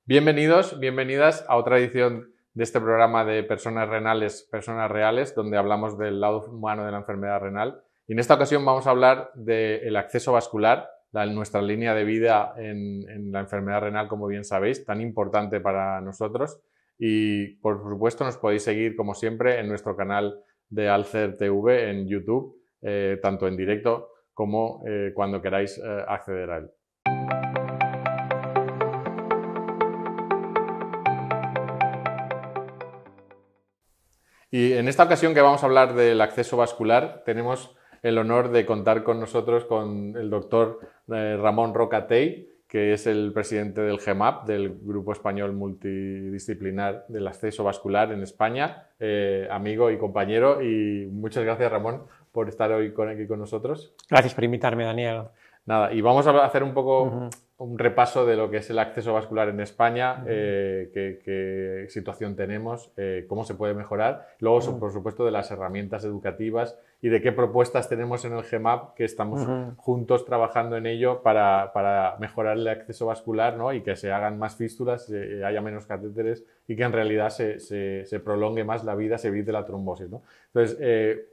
Bienvenidos, bienvenidas a otra edición de este programa de Personas Renales, Personas Reales, donde hablamos del lado humano de la enfermedad renal. Y en esta ocasión vamos a hablar del acceso vascular, nuestra línea de vida en la enfermedad renal, como bien sabéis, tan importante para nosotros. Y por supuesto nos podéis seguir, como siempre, en nuestro canal de Alcer TV en YouTube, tanto en directo como cuando queráis acceder a él. Y en esta ocasión que vamos a hablar del acceso vascular, tenemos el honor de contar con nosotros con el doctor Ramón Roca Tey, que es el presidente del GEMAP, del Grupo Español Multidisciplinar del Acceso Vascular en España, amigo y compañero. Y muchas gracias, Ramón, por estar hoy aquí con nosotros. Gracias por invitarme, Daniel. Nada, y vamos a hacer un poco un repaso de lo que es el acceso vascular en España, qué situación tenemos, cómo se puede mejorar. Luego, por supuesto, de las herramientas educativas y de qué propuestas tenemos en el GEMAP, que estamos juntos trabajando en ello para mejorar el acceso vascular, ¿no? Y que se hagan más fístulas, haya menos catéteres y que en realidad se prolongue más la vida, se evite la trombosis, ¿no? Entonces,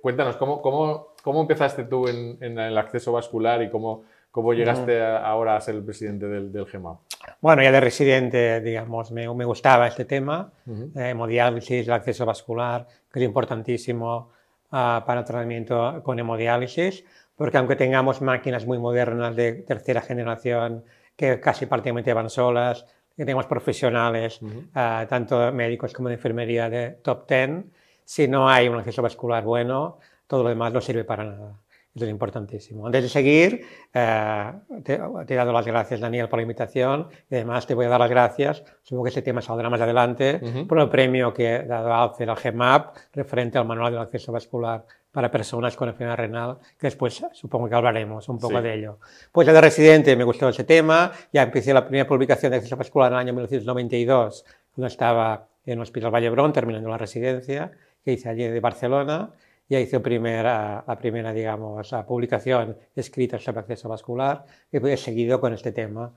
cuéntanos, ¿cómo empezaste tú en el acceso vascular y cómo llegaste ahora a ser el presidente del GEMAP? Bueno, ya de residente, digamos, me gustaba este tema, hemodiálisis, el acceso vascular, que es importantísimo para el tratamiento con hemodiálisis, porque aunque tengamos máquinas muy modernas de tercera generación, que casi prácticamente van solas, que tengamos profesionales, tanto médicos como de enfermería de top 10, si no hay un acceso vascular bueno, todo lo demás no sirve para nada. Eso es importantísimo. Antes de seguir, te he dado las gracias, Daniel, por la invitación, y además te voy a dar las gracias, supongo que este tema saldrá más adelante, por el premio que he dado a Alcer al GEMAP referente al Manual del Acceso Vascular para personas con enfermedad renal, que después supongo que hablaremos un poco de ello. Pues ya de residente me gustó ese tema, ya empecé la primera publicación de acceso vascular en el año 1992, cuando estaba en el Hospital Vallebrón, terminando la residencia, que hice allí de Barcelona. Ya hice la primera, digamos, publicación escrita sobre acceso vascular y he seguido con este tema.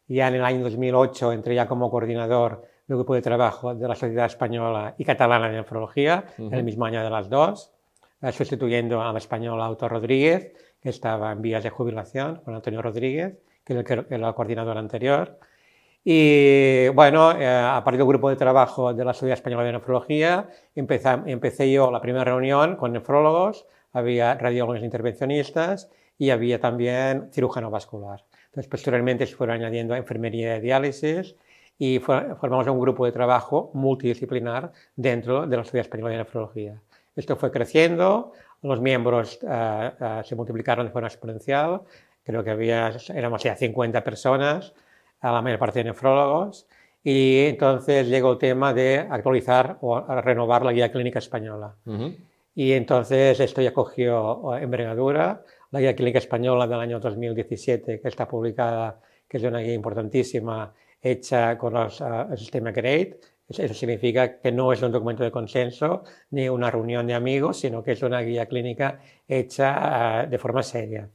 Ya en el año 2008 entré ya como coordinador del grupo de trabajo de la Sociedad Española y Catalana de Nefrología, en el mismo año de las dos, sustituyendo al español Autor Rodríguez, que estaba en vías de jubilación, con Antonio Rodríguez, que era el coordinador anterior. Y bueno, a partir del grupo de trabajo de la Sociedad Española de Nefrología, empecé yo la primera reunión con nefrólogos, había radiólogos intervencionistas y había también cirujano vascular. Entonces, posteriormente se fueron añadiendo enfermería de diálisis y formamos un grupo de trabajo multidisciplinar dentro de la Sociedad Española de Nefrología. Esto fue creciendo, los miembros se multiplicaron de forma exponencial, creo que éramos ya 50 personas, a la mayor parte de nefrólogos, y entonces llegó el tema de actualizar o renovar la guía clínica española. Y entonces esto ya cogió envergadura. La guía clínica española del año 2017, que está publicada, que es una guía importantísima, hecha con el sistema GRADE. Eso significa que no es un documento de consenso ni una reunión de amigos, sino que es una guía clínica hecha de forma seria.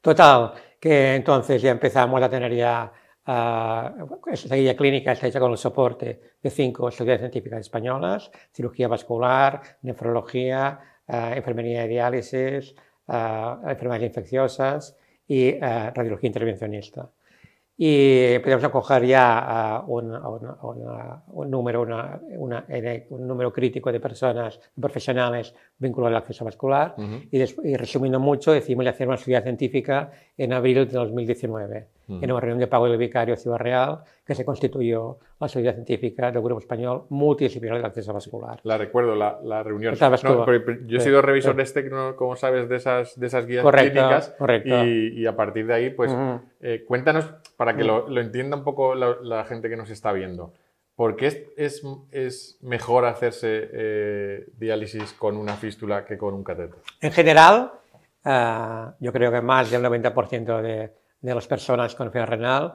Total, que entonces ya empezamos a tener ya esta guía clínica está hecha con el soporte de 5 sociedades científicas españolas: cirugía vascular, nefrología, enfermería de diálisis, enfermedades infecciosas y radiología intervencionista. Y empezamos a coger ya un número crítico de personas, profesionales vinculados al acceso vascular. Y resumiendo mucho, decidimos hacer una sociedad científica en abril de 2019, en una reunión de Pablo del Vicario, Ciudad Real, que se constituyó la sociedad científica del Grupo Español Multidisciplinar del Acceso Vascular. La recuerdo, la reunión. No, yo he sido revisor de este, como sabes, de esas guías clínicas. Correcto. Y a partir de ahí, pues, cuéntanos, para que lo entienda un poco la gente que nos está viendo, ¿por qué es mejor hacerse diálisis con una fístula que con un catéter? En general, yo creo que más del 90% de las personas con enfermedad renal,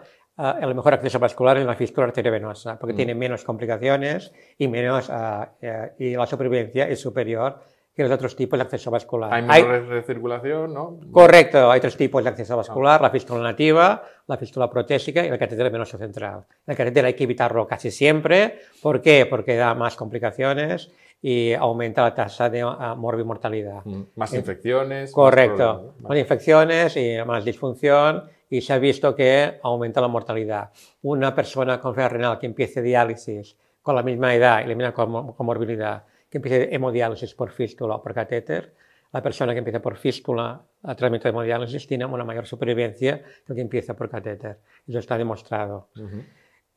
el mejor acceso vascular es la fístula arteriovenosa, porque tiene menos complicaciones y la supervivencia es superior que los otros tipos de acceso vascular. Hay menor recirculación, ¿no? Correcto, hay 3 tipos de acceso vascular, la fístula nativa, la fístula protésica y el catéter venoso central. El catéter hay que evitarlo casi siempre. ¿Por qué? Porque da más complicaciones y aumenta la tasa de morbimortalidad. Más infecciones. Correcto, más infecciones y más disfunción, y se ha visto que aumenta la mortalidad. Una persona con enfermedad renal que empiece diálisis con la misma edad y la misma comorbilidad, que empiece hemodiálisis por fístula o por catéter, la persona que empieza por fístula a tratamiento de hemodiálisis tiene una mayor supervivencia que el que empieza por catéter. Eso está demostrado.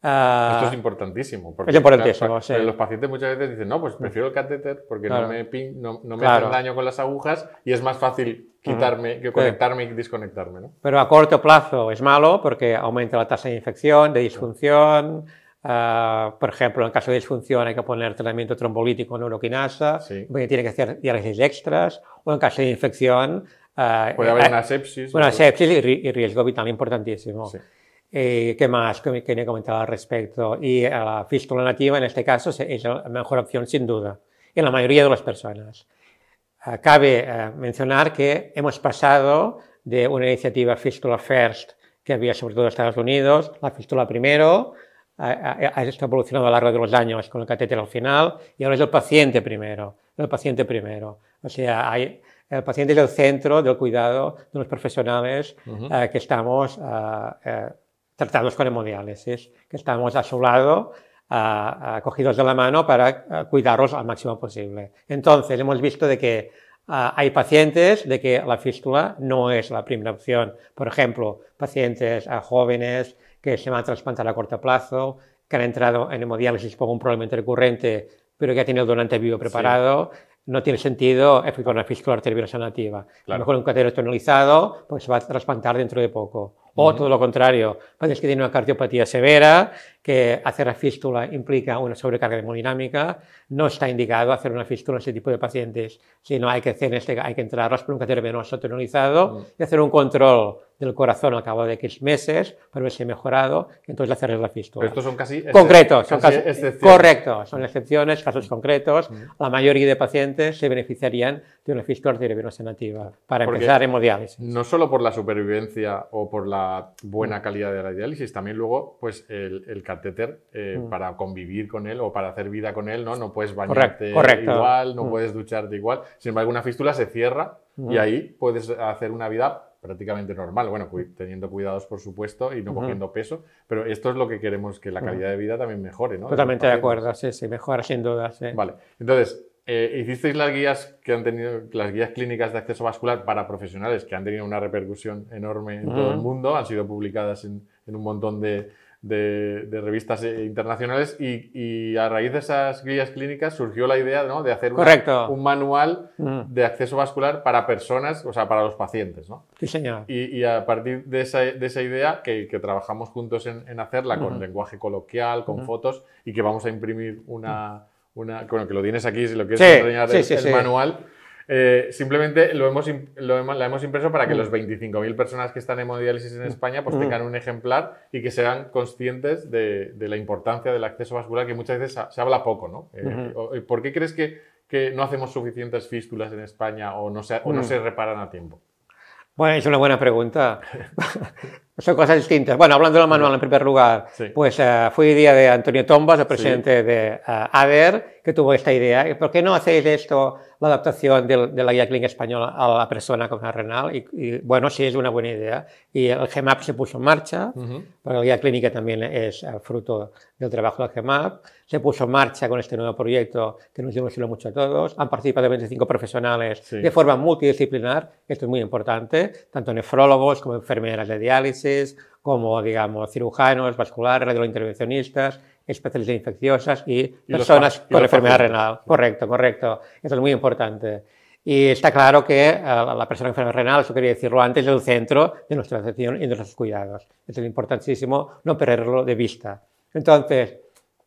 Esto es importantísimo. Porque, es importantísimo, claro, sí. Los pacientes muchas veces dicen, no, pues prefiero el catéter porque claro. no me hacen daño con las agujas y es más fácil quitarme que conectarme y desconectarme, ¿no? Pero a corto plazo es malo porque aumenta la tasa de infección, de disfunción. Por ejemplo, en caso de disfunción hay que poner tratamiento trombolítico neuroquinasa, porque tiene que hacer diálisis extras, o en caso de infección puede haber una sepsis. Una sepsis y riesgo vital importantísimo. Sí. ¿Qué más quería comentar al respecto? Y la fístula nativa en este caso es la mejor opción sin duda, en la mayoría de las personas. Cabe mencionar que hemos pasado de una iniciativa Fistula First que había sobre todo en Estados Unidos, la fístula primero, esto ha evolucionado a lo largo de los años con el catéter al final, y ahora es el paciente primero. O sea, el paciente es el centro del cuidado de los profesionales que estamos tratados con hemodiálisis, que estamos a su lado, cogidos de la mano para cuidarlos al máximo posible. Entonces, hemos visto de que hay pacientes de que la fístula no es la primera opción. Por ejemplo, pacientes jóvenes que se van a trasplantar a corto plazo, que han entrado en hemodiálisis por un problema intercurrente, pero que ha tenido el donante vivo preparado. Sí. No tiene sentido efectuar una fístula arteriovenosa nativa. Claro. A lo mejor un catéter tonalizado pues se va a trasplantar dentro de poco. O todo lo contrario, pacientes que tienen una cardiopatía severa, que hacer la fístula implica una sobrecarga hemodinámica, no está indicado hacer una fístula en ese tipo de pacientes, sino hay que entrarlas por un catéter venoso tonalizado y hacer un control del corazón al cabo de X meses para ver si ha mejorado, y entonces hacerles la fístula. Pero estos son casi concretos, son casos excepciones. Correcto, son excepciones, casos concretos. La mayoría de pacientes se beneficiarían de una fístula arteriovenosa nativa para empezar hemodiálisis. No solo por la supervivencia o por la buena calidad de la diálisis, también luego pues el catéter para convivir con él o para hacer vida con él, no puedes bañarte igual, no puedes ducharte igual. Sin embargo, una fístula se cierra y ahí puedes hacer una vida prácticamente normal, bueno, teniendo cuidados por supuesto y no cogiendo peso, pero esto es lo que queremos, que la calidad de vida también mejore, ¿no? Totalmente de acuerdo, sí, mejora sin duda, sí. Vale, entonces, hicisteis las guías las guías clínicas de acceso vascular para profesionales que han tenido una repercusión enorme en todo el mundo, han sido publicadas en un montón de revistas internacionales y a raíz de esas guías clínicas surgió la idea, ¿no?, de hacer un manual de acceso vascular para personas, o sea, para los pacientes, ¿no? Sí, señor. Y a partir de esa idea que trabajamos juntos en hacerla con lenguaje coloquial, con fotos, y que vamos a imprimir bueno, que lo tienes aquí si lo quieres enseñar el manual. Simplemente la hemos impreso para que los 25.000 personas que están en hemodiálisis en España pues tengan un ejemplar y que sean conscientes de la importancia del acceso vascular, que muchas veces se habla poco, ¿no? ¿Por qué crees que no hacemos suficientes fístulas en España o no se reparan a tiempo? Bueno, es una buena pregunta. Son cosas distintas. Bueno, hablando del manual en primer lugar, pues fue idea de Antonio Tombas, el presidente de ADER, que tuvo esta idea. ¿Por qué no hacéis esto, la adaptación de la guía clínica española a la persona con enfermedad renal? Y bueno, sí, es una buena idea. Y el GEMAP se puso en marcha, porque la guía clínica también es fruto del trabajo del GEMAP. Se puso en marcha con este nuevo proyecto que nos ilusionó mucho a todos. Han participado 25 profesionales de forma multidisciplinar, esto es muy importante, tanto nefrólogos como enfermeras de diálisis, como, digamos, cirujanos, vasculares, radiointervencionistas, especialistas infecciosas y personas con enfermedad renal. Correcto. Eso es muy importante. Y está claro que la persona con enfermedad renal, eso quería decirlo antes, es el centro de nuestra atención y de nuestros cuidados. Es importantísimo no perderlo de vista. Entonces,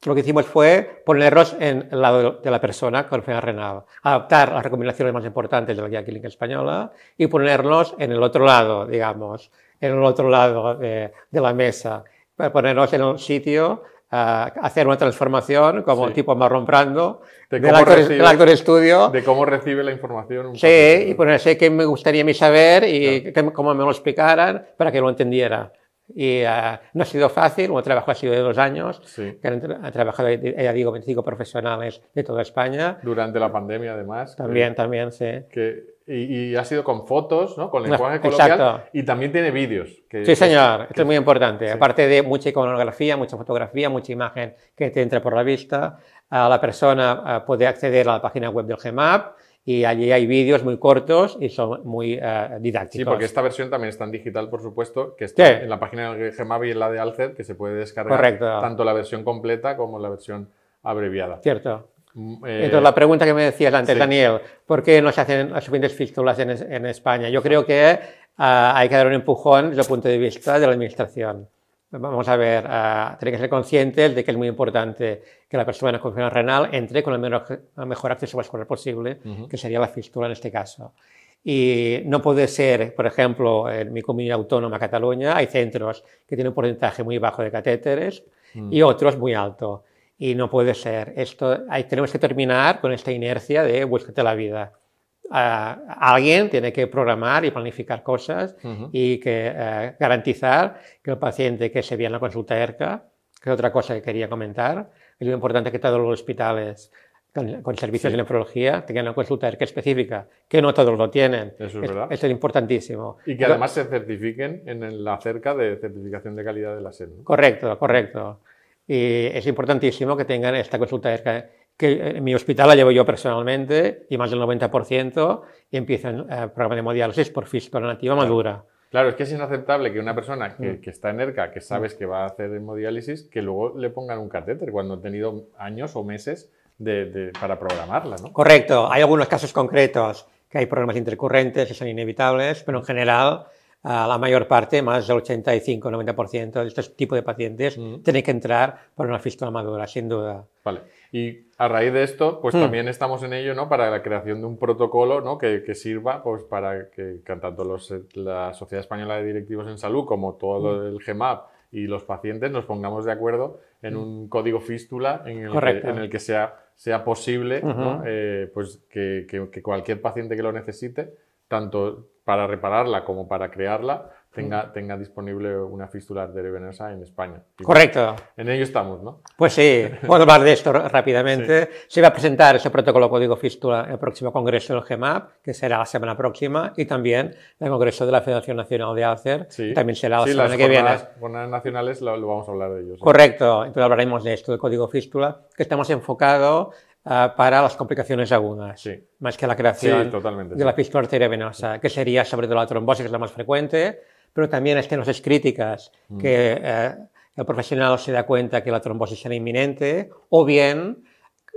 lo que hicimos fue ponerlos en el lado de la persona con enfermedad renal, adaptar las recomendaciones más importantes de la guía clínica española y ponerlos en el otro lado, digamos, en el otro lado de la mesa, para ponernos en un sitio hacer una transformación como tipo Marlon Brando del actor estudio. De cómo recibe la información. Sí, y ponerse qué me gustaría a mí saber y cómo me lo explicaran para que lo entendiera. Y no ha sido fácil, un trabajo ha sido de 2 años, que han trabajado, ya digo, 25 profesionales de toda España. Durante la pandemia, además. También, sí. Y ha sido con fotos, ¿no? Con lenguaje coloquial. Exacto. Y también tiene vídeos. Sí, señor, esto es muy importante. Sí. Aparte de mucha iconografía, mucha fotografía, mucha imagen que te entra por la vista, la persona puede acceder a la página web del GEMAP. Y allí hay vídeos muy cortos y son muy didácticos. Sí, porque esta versión también está en digital, por supuesto, que está en la página del GEMAP y en la de Alced, que se puede descargar tanto la versión completa como la versión abreviada. Cierto. Entonces, la pregunta que me decías antes, Daniel, ¿por qué no se hacen las suficientes fístulas en España? Yo creo que hay que dar un empujón desde el punto de vista de la administración. Vamos a ver, tiene que ser conscientes de que es muy importante que la persona con enfermedad renal entre con el mejor acceso vascular posible, que sería la fístula en este caso. Y no puede ser, por ejemplo, en mi comunidad autónoma, Cataluña, hay centros que tienen un porcentaje muy bajo de catéteres y otros muy alto. Y no puede ser. Tenemos que terminar con esta inercia de búsquete la vida. Alguien tiene que programar y planificar cosas y que garantizar que el paciente que se ve en la consulta ERCA, que es otra cosa que quería comentar, es muy importante que todos los hospitales con servicios de nefrología tengan una consulta ERCA específica, que no todos lo tienen. Eso es verdad. Esto es importantísimo. Y que además se certifiquen en la cerca de certificación de calidad de la SED, ¿no? Correcto. Y es importantísimo que tengan esta consulta ERCA, que en mi hospital la llevo yo personalmente, y más del 90%, y empiezan programa de hemodiálisis por fístula nativa madura. Claro, es que es inaceptable que una persona que está en ERCA, que sabes que va a hacer hemodiálisis, que luego le pongan un catéter cuando han tenido años o meses para programarla, ¿no? Correcto. Hay algunos casos concretos que hay problemas intercurrentes y son inevitables, pero en general la mayor parte, más del 85-90% de este tipo de pacientes, tienen que entrar por una fístula madura, sin duda. Vale. Y a raíz de esto, pues también estamos en ello, ¿no? Para la creación de un protocolo, ¿no? que sirva pues, para que tanto la Sociedad Española de Directivos en Salud como todo el GEMAP y los pacientes nos pongamos de acuerdo en un código fístula en el que sea posible, ¿no? Pues que cualquier paciente que lo necesite, tanto para repararla como para crearla, tenga disponible una fístula arteriovenosa en España. Correcto. En ello estamos, ¿no? Pues sí, puedo hablar de esto rápidamente. Sí. Se va a presentar ese protocolo código fístula en el próximo congreso del GEMAP, que será la semana próxima, y también el congreso de la Federación Nacional de Alcer, que también será la semana que viene. Las jornadas nacionales lo vamos a hablar de ellos. Correcto, entonces hablaremos de esto, del código fístula, que estamos enfocados para las complicaciones agudas, más que la creación de la fístula arteriovenosa, que sería sobre todo la trombosis, que es la más frecuente, pero también estenosis críticas, que el profesional se da cuenta que la trombosis será inminente, o bien,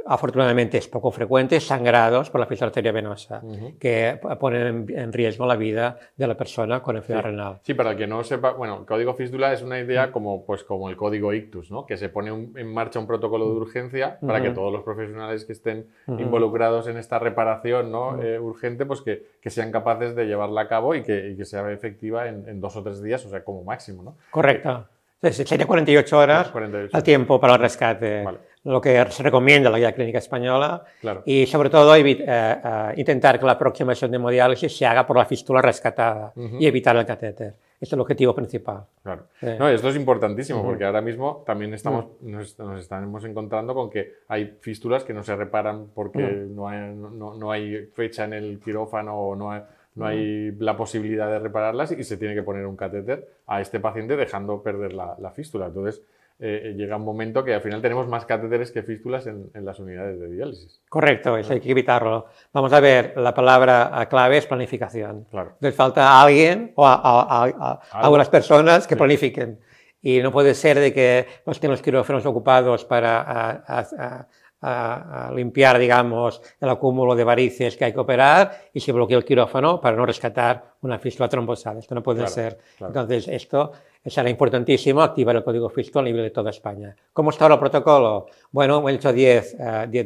afortunadamente es poco frecuente, sangrados por la fístula arteriovenosa, que ponen en riesgo la vida de la persona con enfermedad renal. Sí, para el que no sepa, bueno, el código fístula es una idea como el código ictus, ¿no? Que se pone en marcha un protocolo de urgencia para que todos los profesionales que estén involucrados en esta reparación, ¿no? Urgente, pues que sean capaces de llevarla a cabo y que sea efectiva en 2 o 3 días, o sea, como máximo, ¿no? Correcto. Sería 48 horas al tiempo para el rescate, lo que se recomienda la guía clínica española, y sobre todo intentar que la aproximación de hemodiálisis se haga por la fístula rescatada y evitar el catéter. Este es el objetivo principal. Claro. No, esto es importantísimo porque ahora mismo también nos estamos encontrando con que hay fístulas que no se reparan porque no hay fecha en el quirófano o no hay la posibilidad de repararlas y se tiene que poner un catéter a este paciente dejando perder la fístula. Entonces, llega un momento que al final tenemos más catéteres que fístulas en las unidades de diálisis. Correcto, eso hay que evitarlo. Vamos a ver, la palabra clave es planificación. Claro. Les falta a alguien o a algunas personas que planifiquen. Y no puede ser de que los tengan los quirófanos ocupados para a limpiar, digamos, el acúmulo de varices que hay que operar y se bloquea el quirófano para no rescatar una fístula trombosal. Esto no puede ser. Entonces, esto será importantísimo, activar el código fístula a nivel de toda España. ¿Cómo está ahora el protocolo? Bueno, hemos hecho 10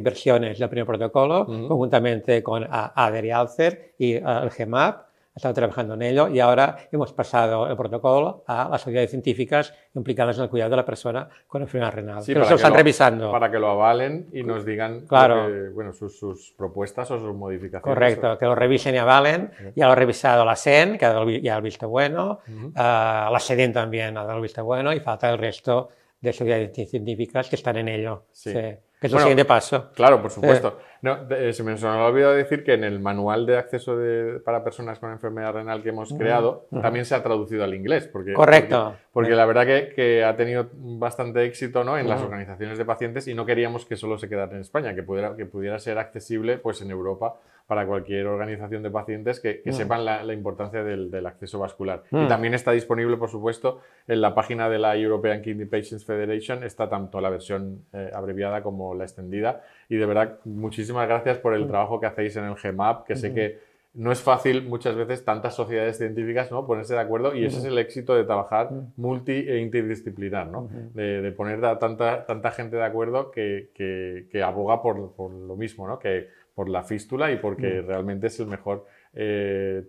versiones del primer protocolo, conjuntamente con ADER y Alcer y el GEMAP, estado trabajando en ello y ahora hemos pasado el protocolo a las sociedades científicas implicadas en el cuidado de la persona con enfermedad renal. Sí, pero se lo están revisando. Para que lo avalen y nos digan bueno, sus propuestas o sus modificaciones. Correcto, que lo revisen y avalen. Ya lo ha revisado la SEN, que ya ha el visto bueno, la SEDEN también ha dado el visto bueno y falta el resto de sociedades científicas que están en ello. Sí. Sí. Que es el siguiente paso. Claro, por supuesto. No, se me ha olvidado decir que en el manual de acceso para personas con enfermedad renal que hemos creado también se ha traducido al inglés. Correcto. Porque la verdad que ha tenido bastante éxito, ¿no?, en las organizaciones de pacientes y no queríamos que solo se quedara en España, que pudiera ser accesible pues, en Europa para cualquier organización de pacientes que sepan la importancia del acceso vascular. Y también está disponible, por supuesto, en la página de la European Kidney Patients Federation, está tanto la versión abreviada como la extendida. Y de verdad, muchísimas gracias por el trabajo que hacéis en el GEMAP, que sé que no es fácil muchas veces tantas sociedades científicas, ¿no?, ponerse de acuerdo y ese es el éxito de trabajar multi e interdisciplinar, ¿no? De poner a tanta gente de acuerdo que aboga por lo mismo, ¿no?, que por la fístula y porque realmente es el mejor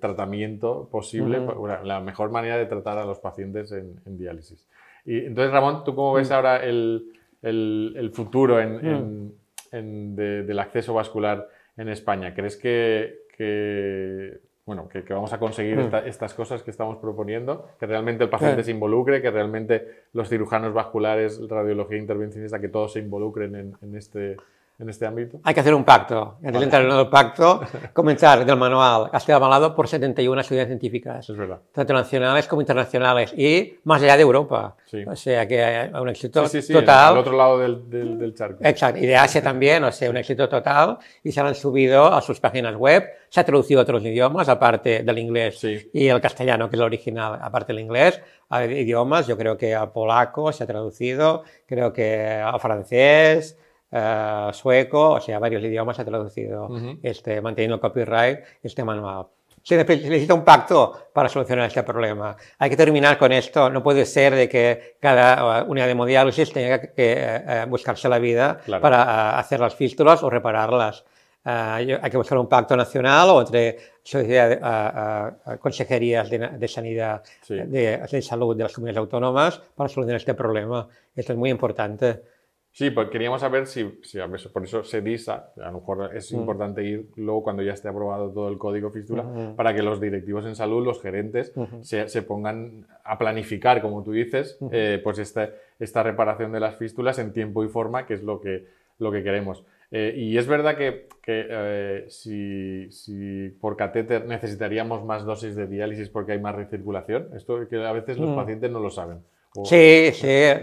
tratamiento posible, la mejor manera de tratar a los pacientes en diálisis. Y entonces, Ramón, ¿tú cómo ves ahora el futuro del acceso vascular en España? ¿Crees que vamos a conseguir estas cosas que estamos proponiendo? ¿Que realmente el paciente se involucre? ¿Que realmente los cirujanos vasculares, radiología intervencionista, que todos se involucren en este ámbito? Hay que hacer un pacto. Antes de entrar en el pacto, comenzar del manual. Ha estado avalado por 71 sociedades científicas, es verdad, tanto nacionales como internacionales, y más allá de Europa. Sí. O sea que hay un éxito sí, total. Al otro lado del charco. Exacto, y de Asia también, o sea, un éxito total, y se han subido a sus páginas web, se ha traducido a otros idiomas, aparte del inglés y el castellano, que es el original, aparte del inglés, a idiomas, yo creo que al polaco se ha traducido, creo que al francés, sueco, o sea, varios idiomas se ha traducido, manteniendo el copyright, este manual. Se necesita un pacto para solucionar este problema. Hay que terminar con esto. No puede ser de que cada unidad de hemodiálisis tenga que buscarse la vida para hacer las fístulas o repararlas. Hay que buscar un pacto nacional o entre consejerías de sanidad, de salud de las comunidades autónomas para solucionar este problema. Esto es muy importante. Sí, pues queríamos saber si por eso se disa, a lo mejor es importante ir luego cuando ya esté aprobado todo el código fístula, para que los directivos en salud, los gerentes, se pongan a planificar, como tú dices, pues esta reparación de las fístulas en tiempo y forma, que es lo que queremos. Y es verdad que si por catéter necesitaríamos más dosis de diálisis porque hay más recirculación, esto que a veces los pacientes no lo saben. Sí,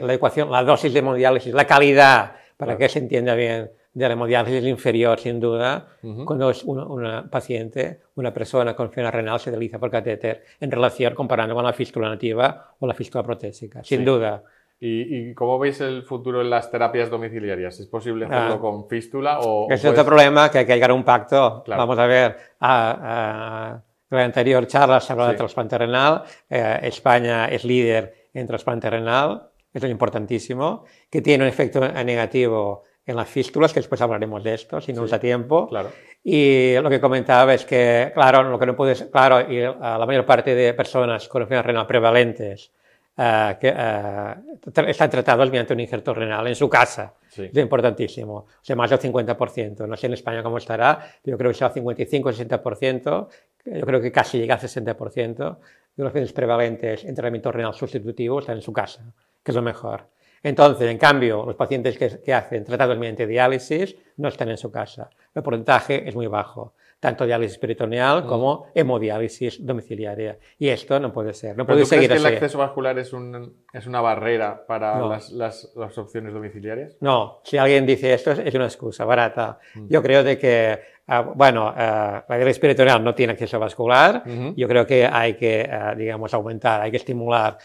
la ecuación, la dosis de hemodiálisis, la calidad, para que se entienda bien, de la hemodiálisis es inferior, sin duda, cuando es una paciente, una persona con enfermedad renal se dializa por catéter en relación comparando con la fístula nativa o la fístula protésica, sin duda. ¿Y cómo veis el futuro en las terapias domiciliarias? ¿Es posible hacerlo con fístula o...? Es otro problema, que hay que llegar a un pacto. Claro. Vamos a ver, en la anterior charla se hablaba de trasplante renal. España es líder en trasplante renal, esto es importantísimo, que tiene un efecto negativo en las fístulas, que después hablaremos de esto, si no nos da tiempo. Claro. Y lo que comentaba es que, claro, lo que no puede ser, claro, y la mayor parte de personas con enfermedad renal prevalentes están tratados mediante un injerto renal en su casa. Es importantísimo. O sea, más del 50%. No sé en España cómo estará, pero yo creo que será 55-60%. Yo creo que casi llega al 60% de los pacientes prevalentes en tratamiento renal sustitutivo están en su casa, que es lo mejor. Entonces, en cambio, los pacientes que hacen tratados mediante diálisis no están en su casa. El porcentaje es muy bajo, tanto diálisis peritoneal como hemodiálisis domiciliaria. Y esto no puede ser. No puede seguir así. ¿Crees que el acceso vascular es una barrera para las opciones domiciliarias? No. Si alguien dice esto, es una excusa barata. Yo creo de que, la diálisis peritoneal no tiene acceso vascular. Yo creo que hay que, digamos, aumentar, hay que estimular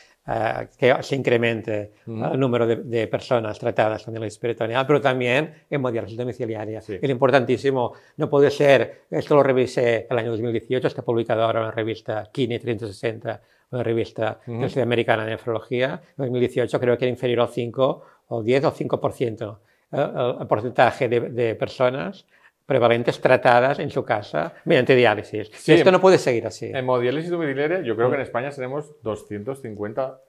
que se incremente el número de personas tratadas con diálisis peritoneal, pero también hemodiálisis domiciliaria. Es importantísimo. No puede ser, esto lo revisé el año 2018, está publicado ahora en la revista Kidney 360, una revista de la Sociedad Americana de Nefrología. En 2018 creo que era inferior al 5 o 10 o 5% el porcentaje de personas prevalentes tratadas en su casa mediante diálisis. Sí, y esto no puede seguir así. En hemodiálisis domiciliaria yo creo que en España seremos 250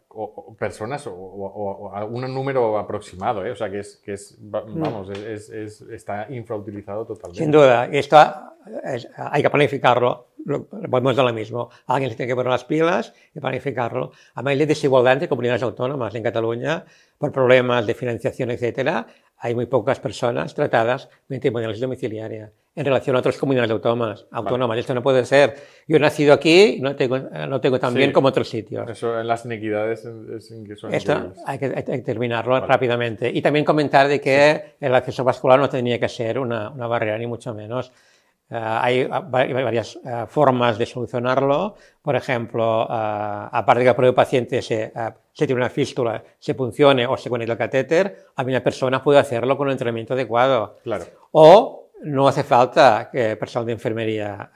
personas o algún número aproximado, ¿eh? O sea que vamos, está infrautilizado totalmente. Sin duda, esto hay que planificarlo. Volvemos a lo mismo. Alguien se tiene que poner las pilas y planificarlo. Además, hay desigualdad entre comunidades autónomas. En Cataluña, por problemas de financiación, etcétera, hay muy pocas personas tratadas mediante hemodiálisis domiciliaria en relación a otras comunidades autónomas. Vale. Esto no puede ser. Yo he nacido aquí y no tengo tan bien como otros sitios. Eso en las inequidades son esto hay que terminarlo rápidamente. Y también comentar de que el acceso vascular no tendría que ser una barrera, ni mucho menos. Hay varias formas de solucionarlo. Por ejemplo, aparte de que el propio paciente se tiene una fístula, se puncione o se conecte el catéter, a mí una persona puede hacerlo con un entrenamiento adecuado. Claro. O no hace falta que personal de enfermería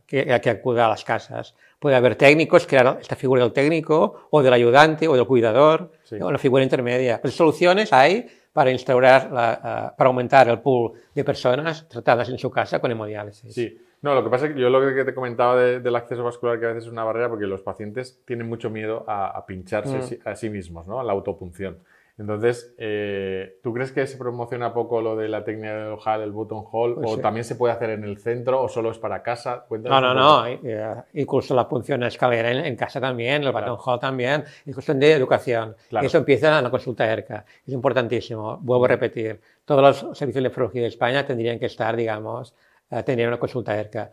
que acuda a las casas. Puede haber técnicos, crear esta figura del técnico, o del ayudante, o del cuidador, o la figura intermedia. Pues soluciones hay para instaurar, para aumentar el pool de personas tratadas en su casa con hemodiálisis. Sí. No, lo que pasa es que yo lo que te comentaba del acceso vascular, que a veces es una barrera, porque los pacientes tienen mucho miedo a pincharse a sí mismos, ¿no? A la autopunción. Entonces, ¿tú crees que se promociona poco lo de la técnica del Hall, el button hole, pues o también se puede hacer en el centro, o solo es para casa? No. Incluso la punción a escalera en casa también, el button hole también, es cuestión de educación. Claro. Eso empieza en la consulta ERCA. Es importantísimo. Vuelvo a repetir, todos los servicios de nefrología de España tendrían que estar, digamos, tendrían una consulta ERCA.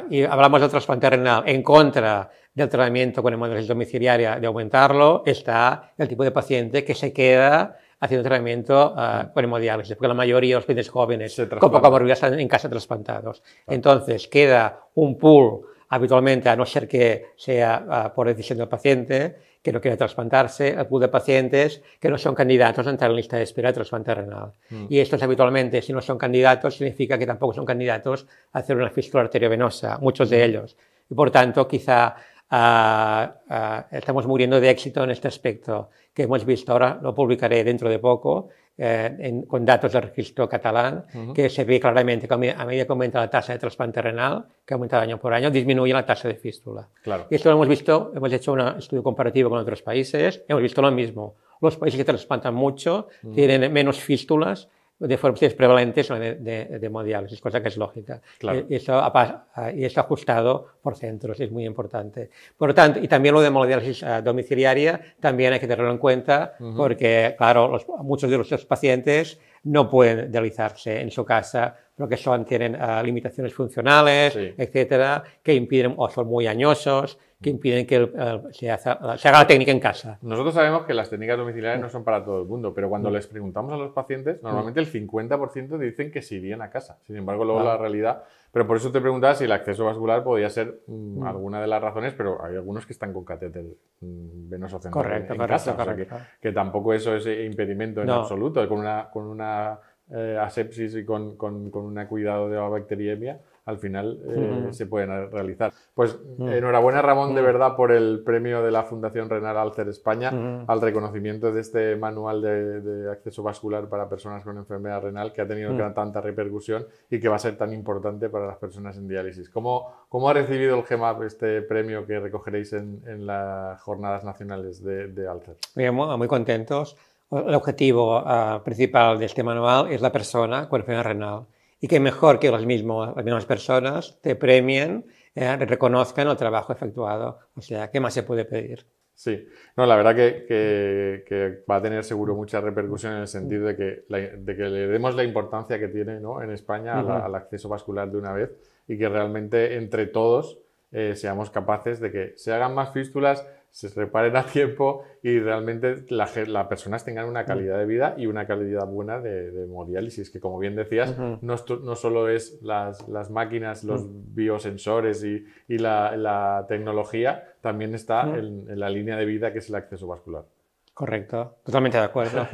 Y hablamos de trasplante renal en contra del tratamiento con hemodiálisis domiciliaria, de aumentarlo, está el tipo de paciente que se queda haciendo tratamiento con hemodiálisis, porque la mayoría de los pacientes jóvenes con poca morbilidad están en casa trasplantados. Claro. Entonces, queda un pool habitualmente, a no ser que sea por decisión del paciente, que no quiere trasplantarse, el pool de pacientes que no son candidatos a entrar en lista de espera de trasplante renal. Y estos habitualmente, si no son candidatos, significa que tampoco son candidatos a hacer una fístula arteriovenosa, muchos de ellos. Y por tanto, quizá estamos muriendo de éxito en este aspecto que hemos visto. Ahora lo publicaré dentro de poco con datos del registro catalán, que se ve claramente que a medida que aumenta la tasa de trasplante renal, que aumenta año por año, disminuye la tasa de fístula. Claro. Y esto lo hemos visto, hemos hecho un estudio comparativo con otros países, hemos visto lo mismo. Los países que trasplantan mucho tienen menos fístulas de formas prevalentes de hemodiálisis, cosa que es lógica. Claro. Y esto ajustado por centros, es muy importante. Por lo tanto, y también lo de hemodiálisis domiciliaria, también hay que tenerlo en cuenta, porque, claro, muchos de los pacientes no pueden dializarse en su casa, porque tienen limitaciones funcionales, etcétera, que impiden, o son muy añosos, que impiden que se haga la técnica en casa.Nosotros sabemos que las técnicas domiciliarias no son para todo el mundo, pero cuando les preguntamos a los pacientes, normalmente el 50% dicen que se irían a casa. Sin embargo, luego la realidad... Pero por eso te preguntaba si el acceso vascular podía ser alguna de las razones, pero hay algunos que están con catéter venoso central en casa. Correcto. O sea que tampoco eso es impedimento en absoluto. Con una asepsis y con un cuidado de la bacteriemia, al final se pueden realizar. Pues enhorabuena, Ramón, de verdad, por el premio de la Fundación Renal Alcer España al reconocimiento de este manual de acceso vascular para personas con enfermedad renal, que ha tenido tanta repercusión y que va a ser tan importante para las personas en diálisis. ¿Cómo ha recibido el GEMAP este premio que recogeréis en las jornadas nacionales de Alcer? Muy contentos. El objetivo principal de este manual es la persona con enfermedad renal. Y que mejor que las mismas personas te premien, reconozcan el trabajo efectuado. O sea, ¿qué más se puede pedir? Sí, no, la verdad que va a tener seguro mucha repercusión en el sentido de que le demos la importancia que tiene, ¿no?, en España al acceso vascular de una vez, y que realmente entre todos seamos capaces de que se hagan más fístulas, se reparen a tiempo y realmente las personas tengan una calidad de vida y una calidad buena de hemodiálisis, que como bien decías, no solo es las máquinas, los biosensores y la tecnología, también está en la línea de vida que es el acceso vascular. Correcto, totalmente de acuerdo.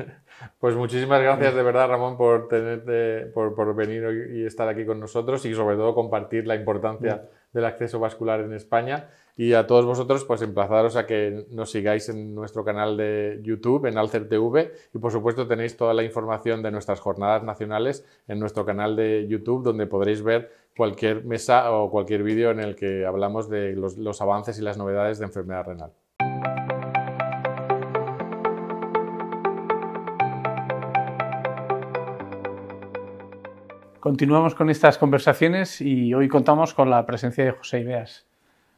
Pues muchísimas gracias de verdad, Ramón, por venir y estar aquí con nosotros y sobre todo compartir la importancia del acceso vascular en España. Y a todos vosotros, pues emplazaros a que nos sigáis en nuestro canal de YouTube, en Alcer TV, y por supuesto tenéis toda la información de nuestras jornadas nacionales en nuestro canal de YouTube, donde podréis ver cualquier mesa o cualquier vídeo en el que hablamos de los avances y las novedades de enfermedad renal. Continuamos con estas conversaciones y hoy contamos con la presencia de José Ibeas.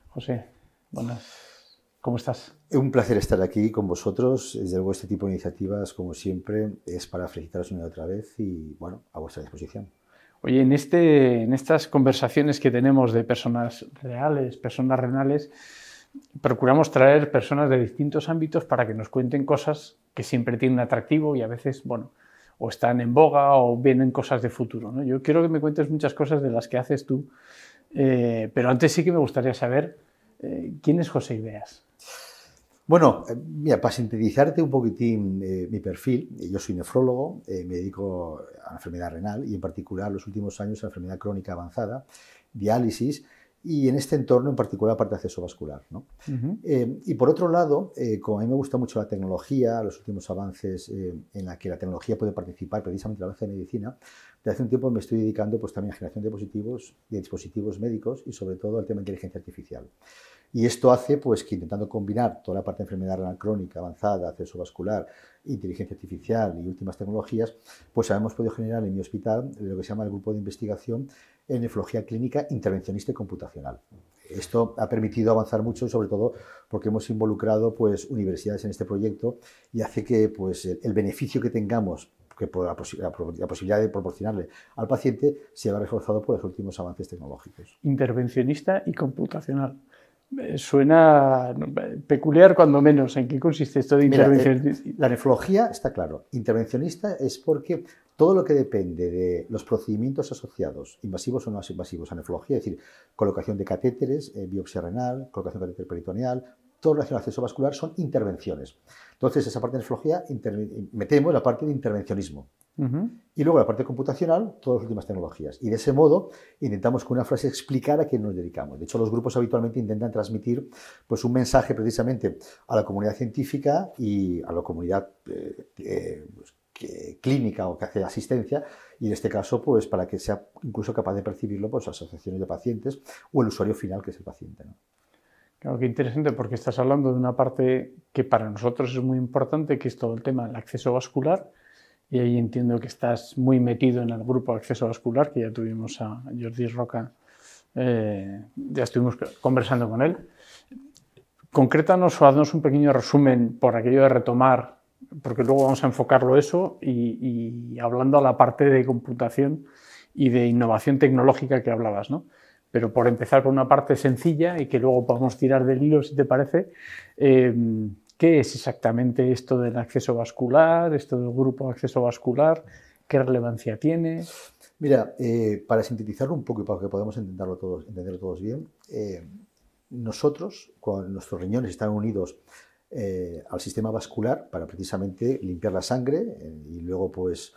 José, buenas. ¿Cómo estás? Un placer estar aquí con vosotros. Desde luego, este tipo de iniciativas, como siempre, es para felicitaros una y otra vez y, bueno, a vuestra disposición. Oye, en estas conversaciones que tenemos de personas reales, personas renales, procuramos traer personas de distintos ámbitos para que nos cuenten cosas que siempre tienen atractivo y a veces, bueno, o están en boga o vienen cosas de futuro, ¿no? Yo quiero que me cuentes muchas cosas de las que haces tú, pero antes sí que me gustaría saber ¿quién es José Ibeas? Bueno, mira, para sintetizarte un poquitín mi perfil, yo soy nefrólogo, me dedico a la enfermedad renal y en particular los últimos años a la enfermedad crónica avanzada, diálisis y en este entorno en particular la parte de acceso vascular, ¿no? Y por otro lado, como a mí me gusta mucho la tecnología, los últimos avances en la que la tecnología puede participar, precisamente el avance de medicina, desde hace un tiempo me estoy dedicando pues, también a generación de dispositivos médicos y sobre todo al tema de inteligencia artificial. Y esto hace pues, que intentando combinar toda la parte de enfermedad renal crónica avanzada, acceso vascular, inteligencia artificial y últimas tecnologías, pues hemos podido generar en mi hospital lo que se llama el grupo de investigación en nefrología clínica intervencionista y computacional. Esto ha permitido avanzar mucho y sobre todo porque hemos involucrado pues, universidades en este proyecto y hace que pues, el beneficio que tengamos que por la posibilidad de proporcionarle al paciente se va reforzado por los últimos avances tecnológicos. Intervencionista y computacional. Suena peculiar cuando menos. ¿En qué consiste esto de intervencionista? La nefrología está claro. Intervencionista es porque todo lo que depende de los procedimientos asociados, invasivos o no invasivos a nefrología, es decir, colocación de catéteres, biopsia renal, colocación de catéter peritoneal, todo relacionado al acceso vascular son intervenciones. Entonces, esa parte de nefrología metemos la parte de intervencionismo. Y luego la parte computacional, todas las últimas tecnologías. Y de ese modo intentamos con una frase explicar a qué nos dedicamos. De hecho, los grupos habitualmente intentan transmitir pues, un mensaje precisamente a la comunidad científica y a la comunidad clínica o que hace asistencia, y en este caso pues, para que sea incluso capaz de percibirlo pues, asociaciones de pacientes o el usuario final, que es el paciente, ¿no? Claro, qué interesante, porque estás hablando de una parte que para nosotros es muy importante, que es todo el tema del acceso vascular. Y ahí entiendo que estás muy metido en el grupo de acceso vascular, que ya tuvimos a Jordi Roca, ya estuvimos conversando con él. Concrétanos o haznos un pequeño resumen por aquello de retomar, porque luego vamos a enfocarlo eso y hablando a la parte de computación y de innovación tecnológica que hablabas, ¿no? Pero por empezar por una parte sencilla y que luego podamos tirar del hilo, si te parece, ¿qué es exactamente esto del acceso vascular, esto del grupo de acceso vascular? ¿Qué relevancia tiene? Mira, para sintetizarlo un poco y para que podamos entenderlo todos bien, nosotros, cuando nuestros riñones están unidos al sistema vascular para precisamente limpiar la sangre y luego pues,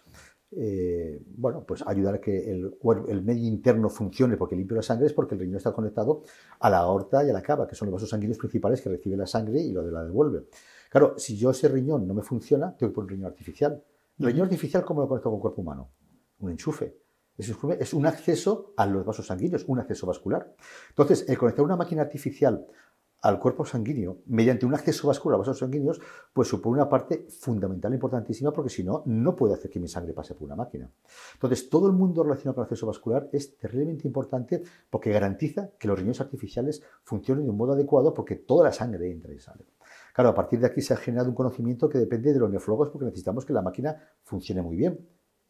bueno, pues ayudar a que el medio interno funcione, porque limpia la sangre es porque el riñón está conectado a la aorta y a la cava, que son los vasos sanguíneos principales que reciben la sangre y la devuelve. Claro, si yo ese riñón no me funciona, tengo que poner un riñón artificial. ¿El riñón artificial cómo lo conecto con el cuerpo humano? Un enchufe. Es un acceso a los vasos sanguíneos, un acceso vascular. Entonces, el conectar una máquina artificial al cuerpo sanguíneo mediante un acceso vascular a los vasos sanguíneos, pues supone una parte fundamental, importantísima, porque si no, no puede hacer que mi sangre pase por una máquina. Entonces, todo el mundo relacionado con el acceso vascular es terriblemente importante porque garantiza que los riñones artificiales funcionen de un modo adecuado porque toda la sangre entra y sale. Claro, a partir de aquí se ha generado un conocimiento que depende de los nefrólogos porque necesitamos que la máquina funcione muy bien,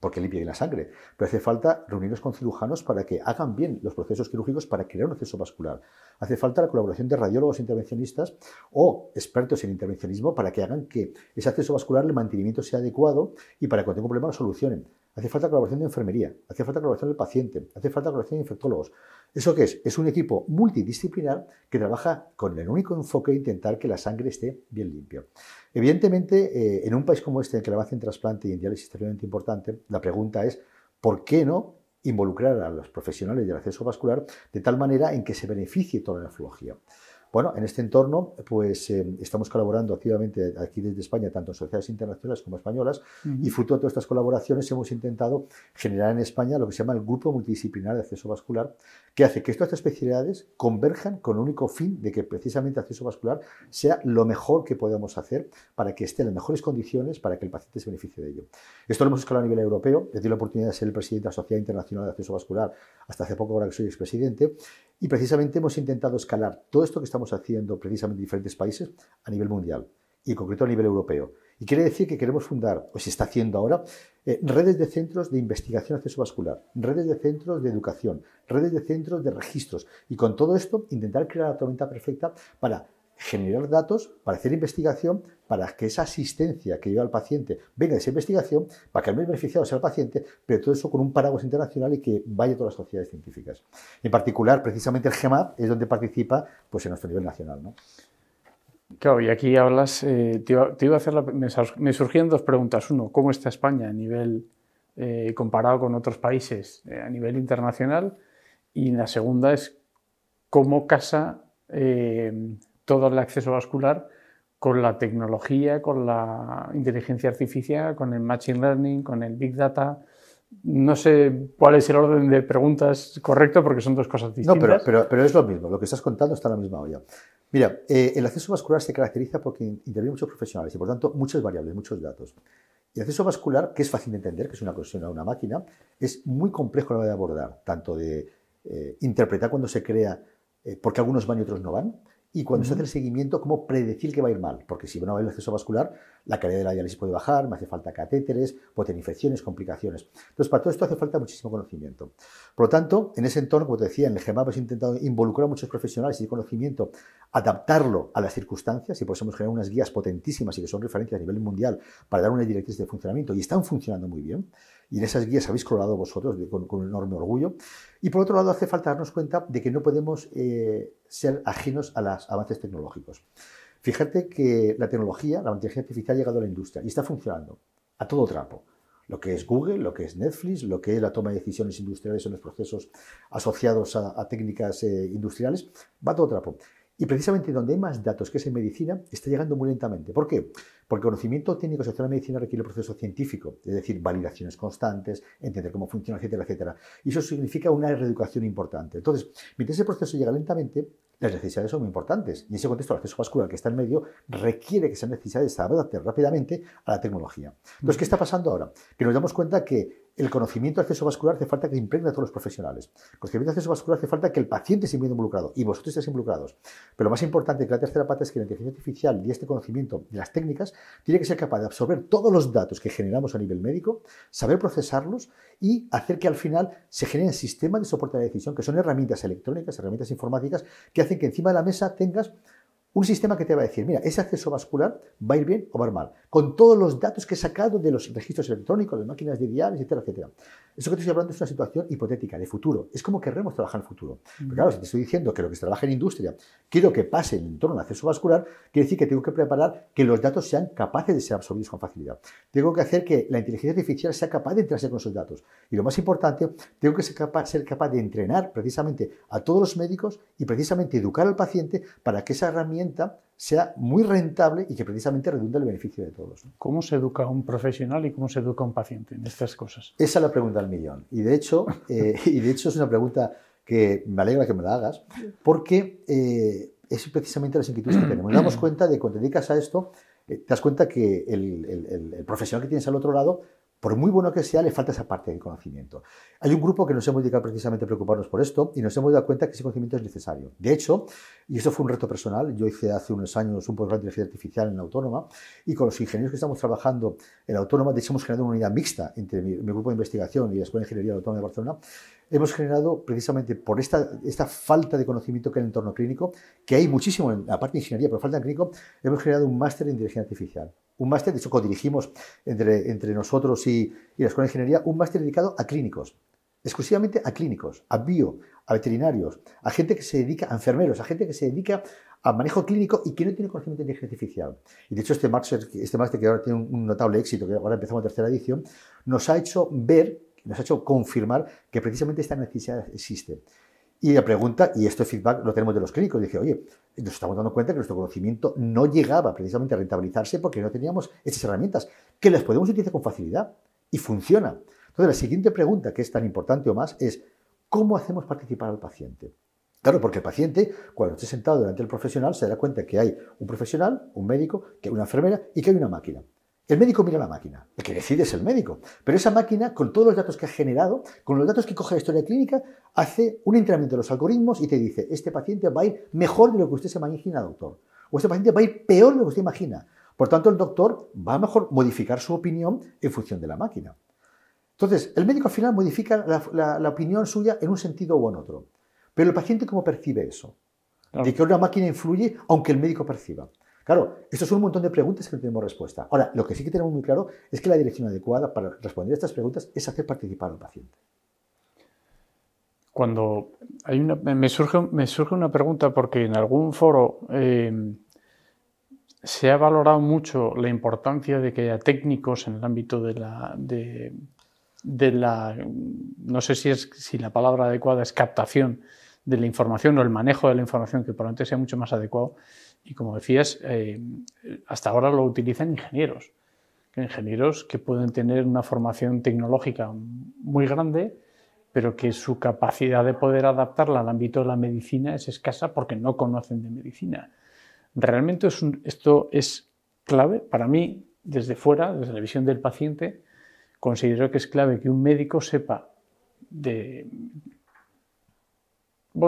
porque limpia bien la sangre. Pero hace falta reunirnos con cirujanos para que hagan bien los procesos quirúrgicos para crear un acceso vascular. Hace falta la colaboración de radiólogos intervencionistas o expertos en intervencionismo para que hagan que ese acceso vascular, el mantenimiento sea adecuado y para que cuando tenga un problema lo solucionen. Hace falta colaboración de enfermería, hace falta colaboración del paciente, hace falta colaboración de infectólogos. ¿Eso qué es? Es un equipo multidisciplinar que trabaja con el único enfoque de intentar que la sangre esté bien limpia. Evidentemente, en un país como este, en que el avance en trasplante y en diálisis es terriblemente importante, la pregunta es, ¿por qué no involucrar a los profesionales del acceso vascular de tal manera en que se beneficie toda la nefrología? Bueno, en este entorno, pues estamos colaborando activamente aquí desde España, tanto en sociedades internacionales como españolas, y fruto de todas estas colaboraciones hemos intentado generar en España lo que se llama el Grupo Multidisciplinar de Acceso Vascular, que hace que estas especialidades converjan con el único fin de que precisamente acceso vascular sea lo mejor que podamos hacer para que esté en las mejores condiciones para que el paciente se beneficie de ello. Esto lo hemos escalado a nivel europeo. He tenido la oportunidad de ser el presidente de la Sociedad Internacional de Acceso Vascular hasta hace poco, ahora que soy expresidente, y precisamente hemos intentado escalar todo esto que estamos haciendo precisamente en diferentes países a nivel mundial y en concreto a nivel europeo. Y quiere decir que queremos fundar, o se está haciendo ahora, redes de centros de investigación de acceso vascular, redes de centros de educación, redes de centros de registros, y con todo esto intentar crear la tormenta perfecta para generar datos, para hacer investigación, para que esa asistencia que lleva al paciente venga de esa investigación, para que el más beneficiado sea el paciente, pero todo eso con un paraguas internacional y que vaya a todas las sociedades científicas. En particular, precisamente el GEMAP es donde participa pues, en nuestro nivel nacional, ¿no? Claro, y aquí hablas, te iba a hacer me surgían dos preguntas. Uno, ¿cómo está España a nivel, comparado con otros países, a nivel internacional? Y la segunda es, ¿cómo casa todo el acceso vascular con la tecnología, con la inteligencia artificial, con el machine learning, con el big data? No sé cuál es el orden de preguntas correcto porque son dos cosas distintas. No, pero es lo mismo. Lo que estás contando está en la misma olla. Mira, el acceso vascular se caracteriza porque intervienen muchos profesionales y, por tanto, muchas variables, muchos datos. El acceso vascular, que es fácil de entender, que es una conexión a una máquina, es muy complejo a la hora de abordar, tanto de interpretar cuando se crea por qué algunos van y otros no van, y cuando se hace el seguimiento, cómo predecir que va a ir mal, porque si no va a haber acceso vascular, la calidad de la diálisis puede bajar, me hace falta catéteres, puede tener infecciones, complicaciones. Entonces, para todo esto hace falta muchísimo conocimiento. Por lo tanto, en ese entorno, como te decía, en el GEMAP hemos intentado involucrar a muchos profesionales y conocimiento, adaptarlo a las circunstancias, y por eso hemos generado unas guías potentísimas y que son referencias a nivel mundial para dar una directriz de funcionamiento, y están funcionando muy bien. Y en esas guías habéis colaborado vosotros con enorme orgullo. Y por otro lado, hace falta darnos cuenta de que no podemos ser ajenos a los avances tecnológicos. Fíjate que la tecnología, la inteligencia artificial ha llegado a la industria y está funcionando a todo trapo. Lo que es Google, lo que es Netflix, lo que es la toma de decisiones industriales en los procesos asociados a técnicas industriales, va a todo trapo. Y precisamente donde hay más datos que es en medicina, está llegando muy lentamente. ¿Por qué? Porque el conocimiento técnico asociado a la medicina requiere un proceso científico, es decir, validaciones constantes, entender cómo funciona, etcétera, etcétera. Y eso significa una reeducación importante. Entonces, mientras ese proceso llega lentamente, las necesidades son muy importantes. Y en ese contexto, el acceso vascular que está en medio requiere que esas necesidades se adapten rápidamente a la tecnología. Entonces, ¿qué está pasando ahora? Que nos damos cuenta que el conocimiento de acceso vascular hace falta que impregne a todos los profesionales. El conocimiento de acceso vascular hace falta que el paciente esté muy involucrado y vosotros estéis involucrados. Pero lo más importante que la tercera pata es que la inteligencia artificial y este conocimiento de las técnicas tiene que ser capaz de absorber todos los datos que generamos a nivel médico, saber procesarlos y hacer que al final se generen sistemas de soporte a la decisión, que son herramientas electrónicas, herramientas informáticas, que hacen que encima de la mesa tengas un sistema que te va a decir, mira, ese acceso vascular va a ir bien o va a ir mal, con todos los datos que he sacado de los registros electrónicos, de máquinas de diálisis, etcétera, etcétera. Eso que te estoy hablando es una situación hipotética, de futuro. Es como querremos trabajar en el futuro. Pero claro, si te estoy diciendo que lo que se trabaja en industria, quiero que pase en torno al acceso vascular, quiere decir que tengo que preparar que los datos sean capaces de ser absorbidos con facilidad. Tengo que hacer que la inteligencia artificial sea capaz de entrarse con esos datos. Y lo más importante, tengo que ser capaz de entrenar precisamente a todos los médicos y precisamente educar al paciente para que esa herramienta sea muy rentable y que precisamente redunde el beneficio de todos. ¿Cómo se educa a un profesional y cómo se educa a un paciente en estas cosas? Esa es la pregunta del millón. Y de hecho es una pregunta que me alegra que me la hagas, porque es precisamente las inquietudes que tenemos. Nos damos cuenta de que cuando te dedicas a esto, te das cuenta que el profesional que tienes al otro lado, por muy bueno que sea, le falta esa parte de conocimiento. Hay un grupo que nos hemos dedicado precisamente a preocuparnos por esto y nos hemos dado cuenta que ese conocimiento es necesario. De hecho, y eso fue un reto personal, yo hice hace unos años un posgrado de inteligencia artificial en la Autónoma y con los ingenieros que estamos trabajando en la Autónoma, de hecho hemos generado una unidad mixta entre mi grupo de investigación y la Escuela de Ingeniería de la Autónoma de Barcelona. Hemos generado precisamente por esta falta de conocimiento que hay en el entorno clínico, que hay muchísimo en la parte de ingeniería, pero falta en clínico, hemos generado un máster en inteligencia artificial. Un máster, de hecho, codirigimos entre nosotros y la Escuela de Ingeniería, un máster dedicado a clínicos, exclusivamente a clínicos, a a veterinarios, a gente que se dedica, a enfermeros, a gente que se dedica a manejo clínico y que no tiene conocimiento de inteligencia artificial. Y de hecho este máster que ahora tiene un notable éxito, que ahora empezamos la tercera edición, nos ha hecho confirmar que precisamente esta necesidad existe. Y la pregunta, y este feedback lo tenemos de los clínicos, dice, oye, nos estamos dando cuenta que nuestro conocimiento no llegaba precisamente a rentabilizarse porque no teníamos estas herramientas, que las podemos utilizar con facilidad y funciona. Entonces, la siguiente pregunta, que es tan importante o más, es ¿cómo hacemos participar al paciente? Claro, porque el paciente, cuando esté sentado delante del profesional, se dará cuenta que hay un profesional, un médico, que hay una enfermera y que hay una máquina. El médico mira la máquina, el que decide es el médico, pero esa máquina, con todos los datos que ha generado, con los datos que coge la historia clínica, hace un entrenamiento de los algoritmos y te dice, este paciente va a ir mejor de lo que usted se imagina, doctor, o este paciente va a ir peor de lo que usted imagina. Por tanto, el doctor va a mejor modificar su opinión en función de la máquina. Entonces, el médico al final modifica la opinión suya en un sentido u en otro. Pero el paciente, ¿cómo percibe eso? Claro. De que una máquina influye aunque el médico perciba. Claro, estos son un montón de preguntas que no tenemos respuesta. Ahora, lo que sí que tenemos muy claro es que la dirección adecuada para responder a estas preguntas es hacer participar al paciente. Cuando hay me surge una pregunta porque en algún foro se ha valorado mucho la importancia de que haya técnicos en el ámbito no sé si la palabra adecuada es captación de la información o el manejo de la información, que probablemente sea mucho más adecuado. Y como decías, hasta ahora lo utilizan ingenieros que pueden tener una formación tecnológica muy grande, pero que su capacidad de poder adaptarla al ámbito de la medicina es escasa porque no conocen de medicina. Realmente esto es clave para mí, desde fuera, desde la visión del paciente. Considero que es clave que un médico sepa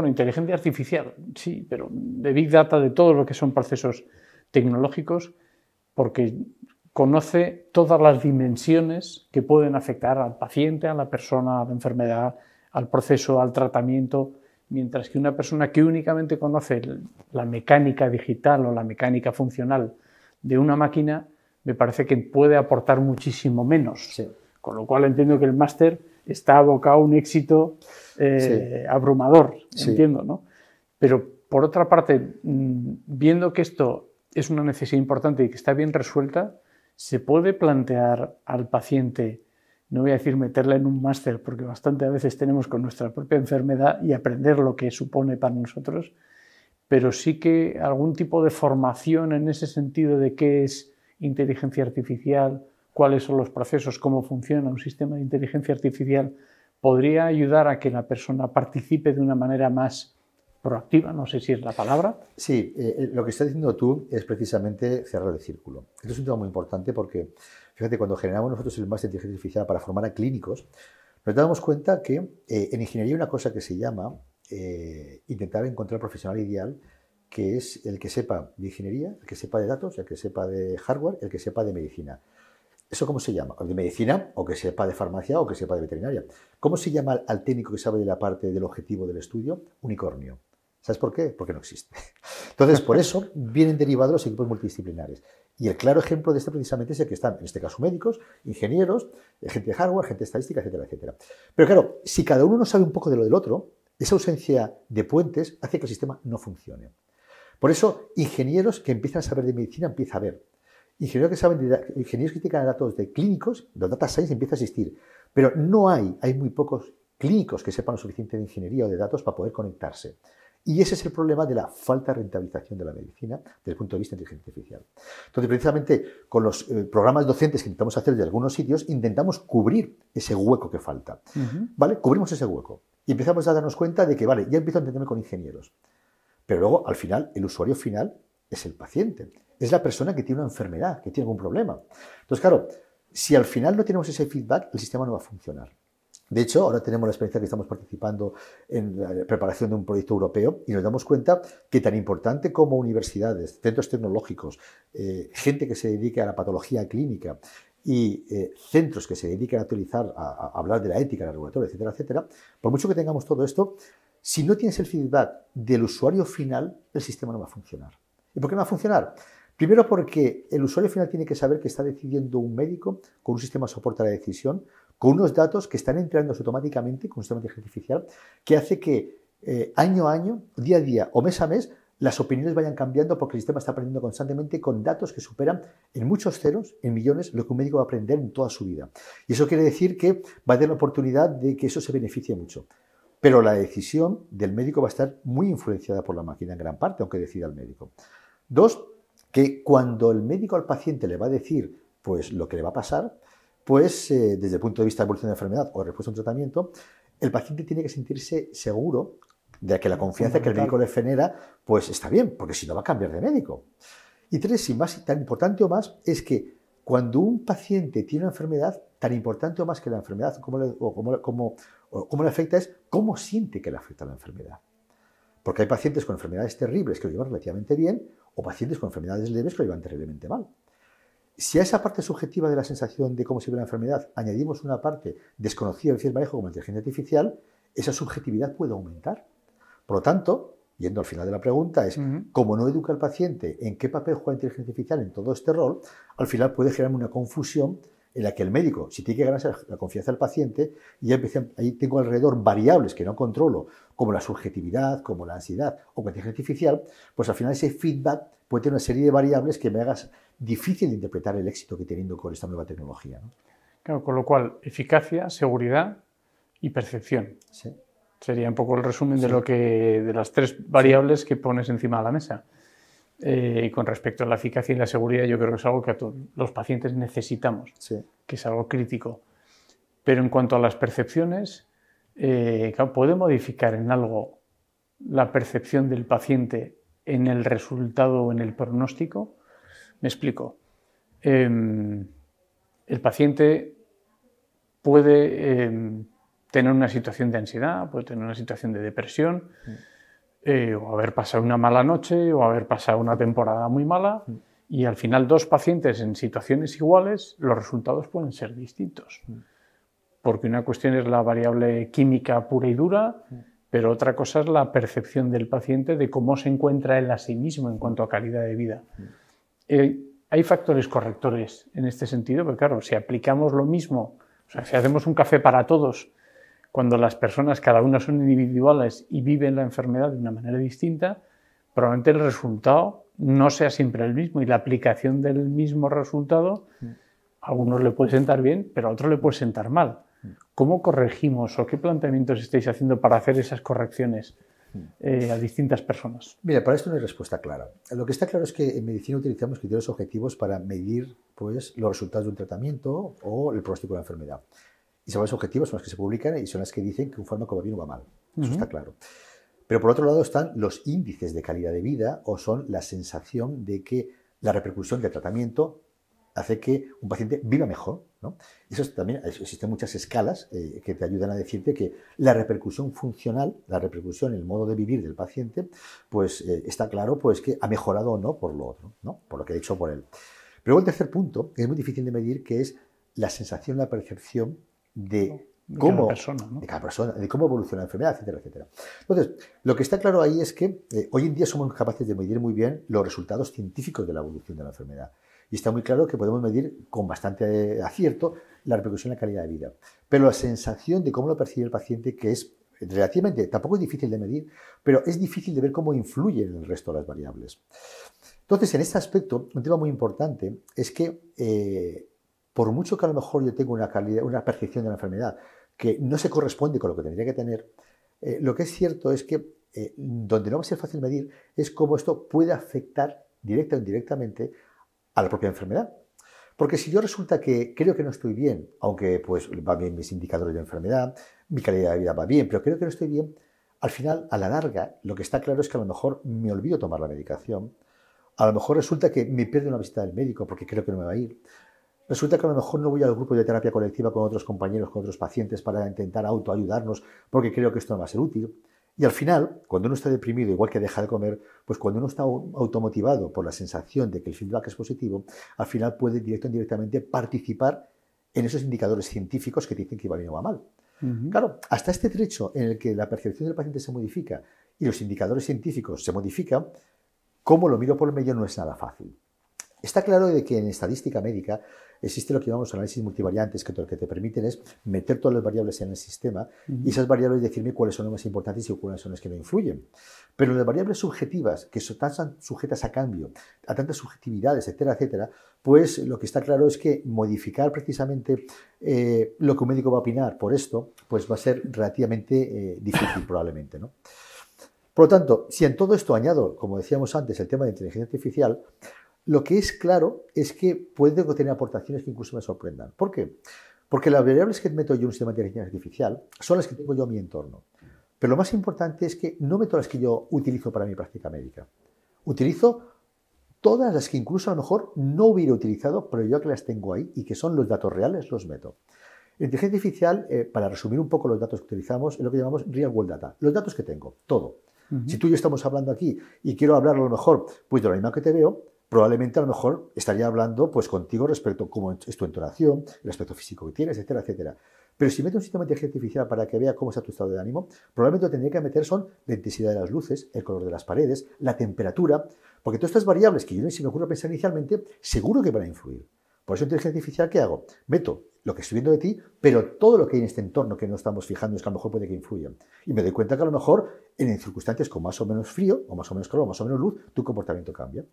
inteligencia artificial, sí, pero de Big Data, de todo lo que son procesos tecnológicos, porque conoce todas las dimensiones que pueden afectar al paciente, a la persona, a la enfermedad, al proceso, al tratamiento, mientras que una persona que únicamente conoce la mecánica digital o la mecánica funcional de una máquina, me parece que puede aportar muchísimo menos. Sí. Con lo cual entiendo que el máster está abocado a un éxito abrumador, entiendo, ¿no? Pero por otra parte, viendo que esto es una necesidad importante y que está bien resuelta, se puede plantear al paciente, no voy a decir meterla en un máster, porque bastante a veces tenemos con nuestra propia enfermedad y aprender lo que supone para nosotros, pero sí que algún tipo de formación en ese sentido de qué es inteligencia artificial, cuáles son los procesos, cómo funciona un sistema de inteligencia artificial, podría ayudar a que la persona participe de una manera más proactiva, no sé si es la palabra. Sí, lo que estás diciendo tú es precisamente cerrar el círculo. Esto es un tema muy importante porque, fíjate, cuando generamos nosotros el máster de inteligencia artificial para formar a clínicos, nos damos cuenta que en ingeniería hay una cosa que se llama intentar encontrar el profesional ideal, que es el que sepa de ingeniería, el que sepa de datos, el que sepa de hardware, el que sepa de medicina. ¿Eso cómo se llama? De medicina, o que sepa de farmacia, o que sepa de veterinaria. ¿Cómo se llama al técnico que sabe de la parte del objetivo del estudio? Unicornio. ¿Sabes por qué? Porque no existe. Entonces, por eso vienen derivados los equipos multidisciplinares. Y el claro ejemplo de este precisamente es el que están, en este caso, médicos, ingenieros, gente de hardware, gente de estadística, etcétera, etcétera. Pero claro, si cada uno no sabe un poco de lo del otro, esa ausencia de puentes hace que el sistema no funcione. Por eso, ingenieros que empiezan a saber de medicina empieza a haber. Ingenieros que tengan datos de clínicos, los data science empieza a existir, pero no hay muy pocos clínicos que sepan lo suficiente de ingeniería o de datos para poder conectarse. Y ese es el problema de la falta de rentabilización de la medicina desde el punto de vista de inteligencia artificial. Entonces, precisamente con los programas docentes que intentamos hacer de algunos sitios, intentamos cubrir ese hueco que falta. ¿Vale? Cubrimos ese hueco y empezamos a darnos cuenta de que, vale, ya empiezo a entenderme con ingenieros. Pero luego, al final, el usuario final es el paciente. Es la persona que tiene una enfermedad, que tiene algún problema. Entonces, claro, si al final no tenemos ese feedback, el sistema no va a funcionar. De hecho, ahora tenemos la experiencia que estamos participando en la preparación de un proyecto europeo y nos damos cuenta que tan importante como universidades, centros tecnológicos, gente que se dedique a la patología clínica y centros que se dediquen a utilizar, a hablar de la ética, la regulatoria, etcétera, etcétera, por mucho que tengamos todo esto, si no tienes el feedback del usuario final, el sistema no va a funcionar. ¿Y por qué no va a funcionar? Primero porque el usuario final tiene que saber que está decidiendo un médico con un sistema de soporte a la decisión, con unos datos que están entrándose automáticamente con un sistema de inteligencia artificial que hace que año a año, día a día o mes a mes, las opiniones vayan cambiando porque el sistema está aprendiendo constantemente con datos que superan en muchos ceros, en millones, lo que un médico va a aprender en toda su vida. Y eso quiere decir que va a tener la oportunidad de que eso se beneficie mucho. pero la decisión del médico va a estar muy influenciada por la máquina en gran parte, aunque decida el médico. Dos, que cuando el médico al paciente le va a decir pues, lo que le va a pasar, pues desde el punto de vista de evolución de la enfermedad o respuesta a un tratamiento, el paciente tiene que sentirse seguro de que la confianza que el médico le genera pues está bien, porque si no va a cambiar de médico. Y tres, y más tan importante o más, es que cuando un paciente tiene una enfermedad, tan importante o más que la enfermedad, cómo le afecta, es cómo siente que le afecta la enfermedad. Porque hay pacientes con enfermedades terribles que lo llevan relativamente bien, o pacientes con enfermedades leves que lo llevan terriblemente mal. Si a esa parte subjetiva de la sensación de cómo se ve la enfermedad añadimos una parte desconocida del manejo como la inteligencia artificial, esa subjetividad puede aumentar. Por lo tanto, yendo al final de la pregunta, es como no educa al paciente en qué papel juega la inteligencia artificial en todo este rol, al final puede generarme una confusión en la que el médico, si tiene que ganarse la confianza del paciente, y ahí tengo alrededor variables que no controlo, como la subjetividad, como la ansiedad o la inteligencia artificial, pues al final ese feedback puede tener una serie de variables que me hagas difícil de interpretar el éxito que teniendo con esta nueva tecnología, ¿no? Claro, con lo cual, eficacia, seguridad y percepción. Sí. Sería un poco el resumen de las tres variables que pones encima de la mesa. Y con respecto a la eficacia y la seguridad, yo creo que es algo que todos los pacientes necesitamos, que es algo crítico. Pero en cuanto a las percepciones, claro, ¿puede modificar en algo la percepción del paciente en el resultado o en el pronóstico? Me explico. El paciente puede tener una situación de ansiedad, puede tener una situación de depresión, o haber pasado una mala noche, o haber pasado una temporada muy mala, y al final dos pacientes en situaciones iguales, los resultados pueden ser distintos. Porque una cuestión es la variable química pura y dura, pero otra cosa es la percepción del paciente de cómo se encuentra él a sí mismo en cuanto a calidad de vida. Hay factores correctores en este sentido, porque claro, si aplicamos lo mismo, o sea, si hacemos un café para todos, cuando las personas cada una son individuales y viven la enfermedad de una manera distinta, probablemente el resultado no sea siempre el mismo y la aplicación del mismo resultado a algunos le puede sentar bien, pero a otros le puede sentar mal. ¿Cómo corregimos o qué planteamientos estáis haciendo para hacer esas correcciones a distintas personas? Mira, para esto no hay respuesta clara. Lo que está claro es que en medicina utilizamos criterios objetivos para medir pues, los resultados de un tratamiento o el pronóstico de la enfermedad. Y son los objetivos son los que se publican y son los que dicen que un fármaco va bien o va mal. Eso está claro. Pero por otro lado están los índices de calidad de vida o son la sensación de que la repercusión del tratamiento hace que un paciente viva mejor, ¿no? Eso también existen muchas escalas que te ayudan a decirte que la repercusión funcional, la repercusión en el modo de vivir del paciente, pues está claro pues, que ha mejorado o no por lo otro, ¿no? Por lo que ha hecho por él. Pero el tercer punto, que es muy difícil de medir, que es la sensación, la percepción de cómo, de cada persona, de cómo evoluciona la enfermedad, etcétera, etcétera. Entonces, lo que está claro ahí es que hoy en día somos capaces de medir muy bien los resultados científicos de la evolución de la enfermedad. Y está muy claro que podemos medir con bastante acierto la repercusión en la calidad de vida. Pero la sensación de cómo lo percibe el paciente, que es relativamente, tampoco es difícil de medir, pero es difícil de ver cómo influye en el resto de las variables. Entonces, en este aspecto, un tema muy importante es que por mucho que a lo mejor yo tenga una percepción de la enfermedad que no se corresponde con lo que tendría que tener, lo que es cierto es que donde no va a ser fácil medir es cómo esto puede afectar directa o indirectamente a la propia enfermedad. Porque si yo resulta que creo que no estoy bien, aunque pues van bien mis indicadores de enfermedad, mi calidad de vida va bien, pero creo que no estoy bien, al final, a la larga, lo que está claro es que a lo mejor me olvido tomar la medicación, a lo mejor resulta que me pierdo una visita del médico porque creo que no me va a ir. Resulta que a lo mejor no voy al grupo de terapia colectiva con otros compañeros, con otros pacientes para intentar autoayudarnos porque creo que esto no va a ser útil. Y al final, cuando uno está deprimido, igual que deja de comer, pues cuando uno está automotivado por la sensación de que el feedback es positivo, al final puede directo o indirectamente participar en esos indicadores científicos que dicen que va bien o va mal. Claro, hasta este trecho en el que la percepción del paciente se modifica y los indicadores científicos se modifican, cómo lo miro por el medio no es nada fácil. Está claro de que en estadística médica existe lo que llamamos análisis multivariantes, que lo que te permiten es meter todas las variables en el sistema y esas variables decirme cuáles son las más importantes y cuáles son las que no influyen. Pero las variables subjetivas, que están sujetas a cambio, a tantas subjetividades, etcétera, etcétera, pues lo que está claro es que modificar precisamente lo que un médico va a opinar por esto, pues va a ser relativamente difícil probablemente, ¿no? Por lo tanto, si en todo esto añado, como decíamos antes, el tema de inteligencia artificial, lo que es claro es que puede tener aportaciones que incluso me sorprendan. ¿Por qué? Porque las variables que meto yo en un sistema de inteligencia artificial son las que tengo yo en mi entorno. Pero lo más importante es que no meto las que yo utilizo para mi práctica médica. Utilizo todas las que incluso a lo mejor no hubiera utilizado, pero yo que las tengo ahí y que son los datos reales, los meto. En inteligencia artificial, para resumir un poco los datos que utilizamos, es lo que llamamos real world data. Los datos que tengo, todo. Si tú y yo estamos hablando aquí y quiero hablar a lo mejor pues de la imagen que te veo, probablemente a lo mejor estaría hablando pues contigo respecto a cómo es tu entonación, el aspecto físico que tienes, etcétera, etcétera. Pero si meto un sistema de inteligencia artificial para que vea cómo está tu estado de ánimo, probablemente lo que tendría que meter son la intensidad de las luces, el color de las paredes, la temperatura, porque todas estas variables que yo no se me ocurre pensar inicialmente, seguro que van a influir. Por eso en inteligencia artificial, ¿qué hago? Meto lo que estoy viendo de ti, pero todo lo que hay en este entorno que no estamos fijando es que a lo mejor puede que influya. Y me doy cuenta que a lo mejor en circunstancias con más o menos frío, o más o menos calor, o más o menos luz, tu comportamiento cambia.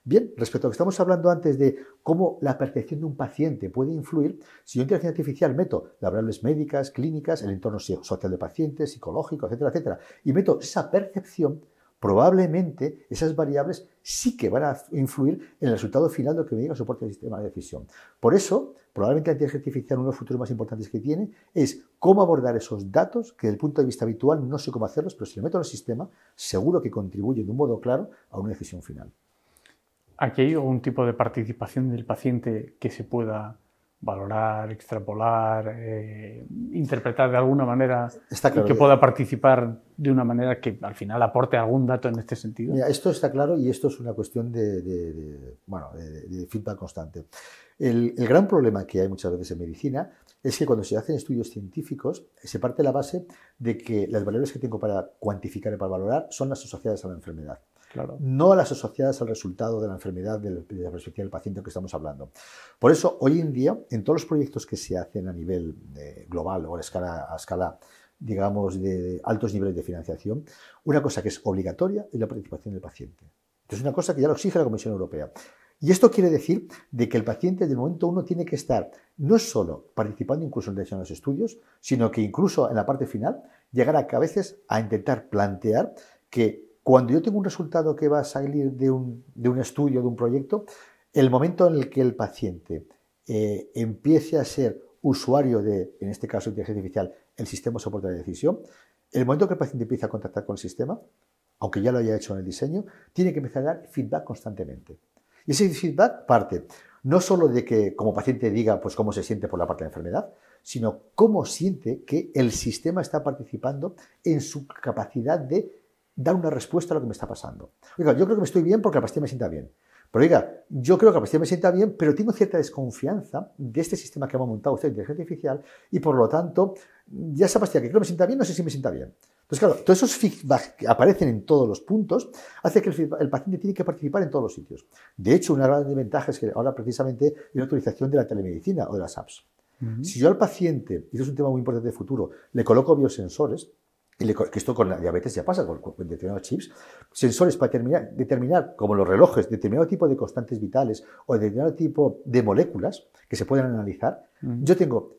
Bien, respecto a lo que estamos hablando antes de cómo la percepción de un paciente puede influir, si yo en inteligencia artificial meto las variables médicas, clínicas, el entorno social del paciente, psicológico, etcétera, etcétera, y meto esa percepción, probablemente esas variables sí que van a influir en el resultado final de lo que me diga el soporte del sistema de decisión. Por eso, probablemente la inteligencia artificial, uno de los futuros más importantes que tiene, es cómo abordar esos datos que desde el punto de vista habitual no sé cómo hacerlos, pero si lo meto en el sistema, seguro que contribuye de un modo claro a una decisión final. ¿Aquí hay algún tipo de participación del paciente que se pueda valorar, extrapolar, interpretar de alguna manera claro, y que pueda participar de una manera que al final aporte algún dato en este sentido? Mira, esto está claro y esto es una cuestión de feedback constante. El gran problema que hay muchas veces en medicina es que cuando se hacen estudios científicos se parte de la base de que las variables que tengo para cuantificar y para valorar son las asociadas a la enfermedad. Claro. No las asociadas al resultado de la enfermedad de la perspectiva del paciente que estamos hablando. Por eso, hoy en día, en todos los proyectos que se hacen a nivel global o a escala, digamos, de altos niveles de financiación, una cosa que es obligatoria es la participación del paciente. Es una cosa que ya lo exige la Comisión Europea. Y esto quiere decir de que el paciente, desde el momento uno, tiene que estar no solo participando incluso en los estudios, sino que incluso en la parte final, llegar a veces a intentar plantear que cuando yo tengo un resultado que va a salir de un estudio, de un proyecto, el momento en el que el paciente empiece a ser usuario de, en este caso, inteligencia artificial, el sistema de soporte de decisión, el momento que el paciente empieza a contactar con el sistema, aunque ya lo haya hecho en el diseño, tiene que empezar a dar feedback constantemente. Y ese feedback parte no solo de que como paciente diga pues, cómo se siente por la parte de la enfermedad, sino cómo siente que el sistema está participando en su capacidad de dar una respuesta a lo que me está pasando. Oiga, yo creo que me estoy bien porque la pastilla me sienta bien. Pero oiga, yo creo que la pastilla me sienta bien, pero tengo cierta desconfianza de este sistema que hemos montado usted de inteligencia artificial y por lo tanto, ya esa pastilla que creo que me sienta bien, no sé si me sienta bien. Entonces, claro, todos esos feedbacks que aparecen en todos los puntos hace que el paciente tiene que participar en todos los sitios. De hecho, una gran ventaja es que ahora precisamente hay la utilización de la telemedicina o de las apps. Si yo al paciente, y eso es un tema muy importante de futuro, le coloco biosensores, que esto con la diabetes ya pasa, con determinados chips, sensores para determinar, como los relojes, determinado tipo de constantes vitales o determinado tipo de moléculas que se pueden analizar, yo tengo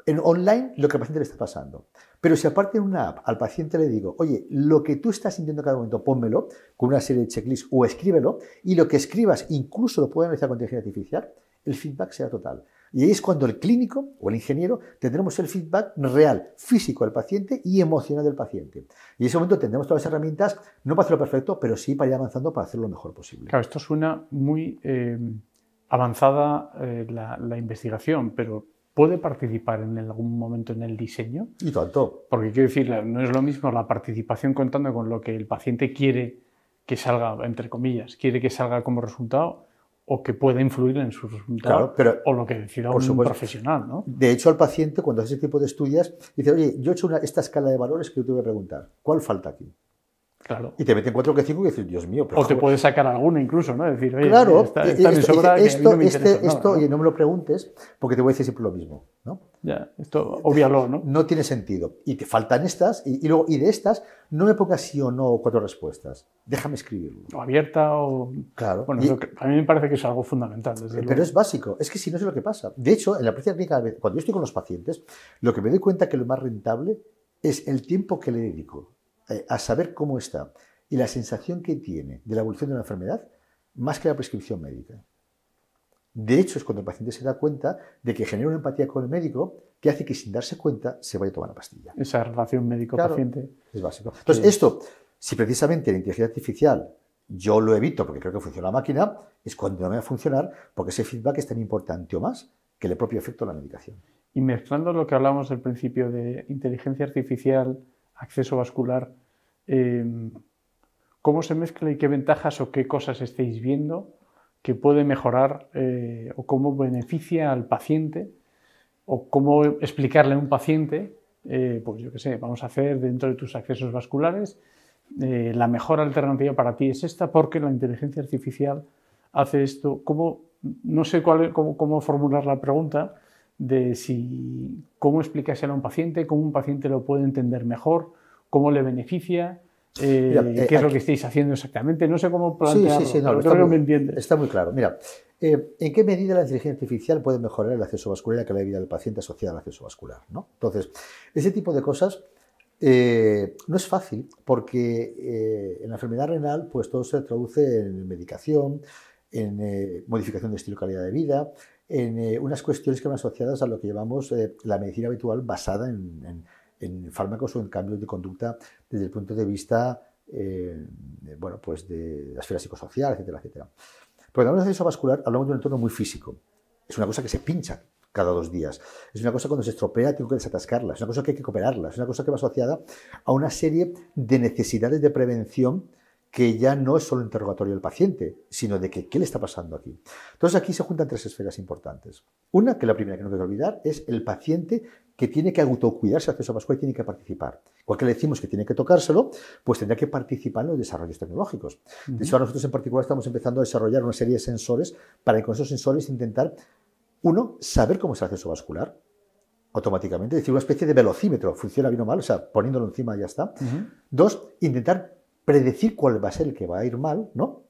en online lo que al paciente le está pasando. Pero si aparte en una app al paciente le digo, oye, lo que tú estás sintiendo en cada momento, pónmelo con una serie de checklists o escríbelo, y lo que escribas incluso lo puede analizar con inteligencia artificial, el feedback será total. Y ahí es cuando el clínico o el ingeniero tendremos el feedback real, físico del paciente y emocional del paciente. Y en ese momento tendremos todas las herramientas, no para hacerlo perfecto, pero sí para ir avanzando para hacerlo lo mejor posible. Claro, esto suena muy avanzada la investigación, pero ¿puede participar en algún momento en el diseño? Y tanto. Porque quiero decir, no es lo mismo la participación contando con lo que el paciente quiere que salga, entre comillas, quiere que salga como resultado, o que pueda influir en su resultado, claro, o lo que decida un profesional, ¿no? De hecho, al paciente, cuando hace ese tipo de estudios, dice, oye, yo he hecho esta escala de valores que yo te voy a preguntar, ¿cuál falta aquí? Claro. Y te meten 4 que 5 y dices, Dios mío. Pero o te puedes sacar alguna incluso, ¿no? Decir, oye, claro, está de sobra, que a mí no me interesa nada, ¿no? oye, no me lo preguntes porque te voy a decir siempre lo mismo, ¿no? Ya, esto, obvialo, ¿no? No tiene sentido. Y te faltan estas, luego, y de estas, no me pongas sí o no 4 respuestas. Déjame escribirlo. O abierta o... Claro. Bueno, a mí me parece que es algo fundamental, desde Pero luego. es básico. Es que si no sé lo que pasa. De hecho, en la práctica clínica, cuando yo estoy con los pacientes, lo que me doy cuenta que lo más rentable es el tiempo que le dedico a saber cómo está y la sensación que tiene de la evolución de una enfermedad, más que la prescripción médica. De hecho, es cuando el paciente se da cuenta de que genera una empatía con el médico que hace que sin darse cuenta se vaya a tomar la pastilla. Esa relación médico-paciente. Claro, es básico. Entonces, esto, si precisamente la inteligencia artificial yo lo evito porque creo que funciona la máquina, es cuando no me va a funcionar porque ese feedback es tan importante o más que el propio efecto de la medicación. Y mezclando lo que hablamos al principio de inteligencia artificial, acceso vascular, ¿cómo se mezcla y qué ventajas o qué cosas estáis viendo que puede mejorar o cómo beneficia al paciente o cómo explicarle a un paciente, pues yo qué sé, vamos a hacer dentro de tus accesos vasculares, la mejor alternativa para ti es esta porque la inteligencia artificial hace esto? ¿Cómo, no sé cómo formular la pregunta de si cómo explicárselo a un paciente, cómo un paciente lo puede entender mejor, cómo le beneficia? Mira, ¿qué es lo que estáis haciendo exactamente? No sé cómo plantearlo, no, creo que me entiendes. Está muy claro. Mira, ¿en qué medida la inteligencia artificial puede mejorar el acceso vascular y la calidad de vida del paciente asociada al acceso vascular, ¿no? Entonces, ese tipo de cosas no es fácil porque en la enfermedad renal pues todo se traduce en medicación, en modificación de estilo y calidad de vida, en unas cuestiones que van asociadas a lo que llamamos la medicina habitual basada en fármacos o en cambios de conducta desde el punto de vista bueno, pues de la esfera psicosocial, etcétera, etcétera. Pero cuando hablamos de acceso vascular hablamos de un entorno muy físico. Es una cosa que se pincha cada 2 días. Es una cosa cuando se estropea tengo que desatascarla. Es una cosa que hay que cooperarla. Es una cosa que va asociada a una serie de necesidades de prevención que ya no es solo interrogatorio del paciente, sino de que qué le está pasando aquí. Entonces aquí se juntan 3 esferas importantes. Una, que la primera que no hay que olvidar, es el paciente que tiene que autocuidarse el acceso vascular y tiene que participar. Igual que le decimos que tiene que tocárselo, pues tendrá que participar en los desarrollos tecnológicos. De hecho, ahora nosotros en particular estamos empezando a desarrollar una serie de sensores para que con esos sensores intentar, uno, saber cómo es el acceso vascular automáticamente, es decir, una especie de velocímetro, funciona bien o mal, o sea, poniéndolo encima ya está. 2, intentar predecir cuál va a ser el que va a ir mal, ¿no?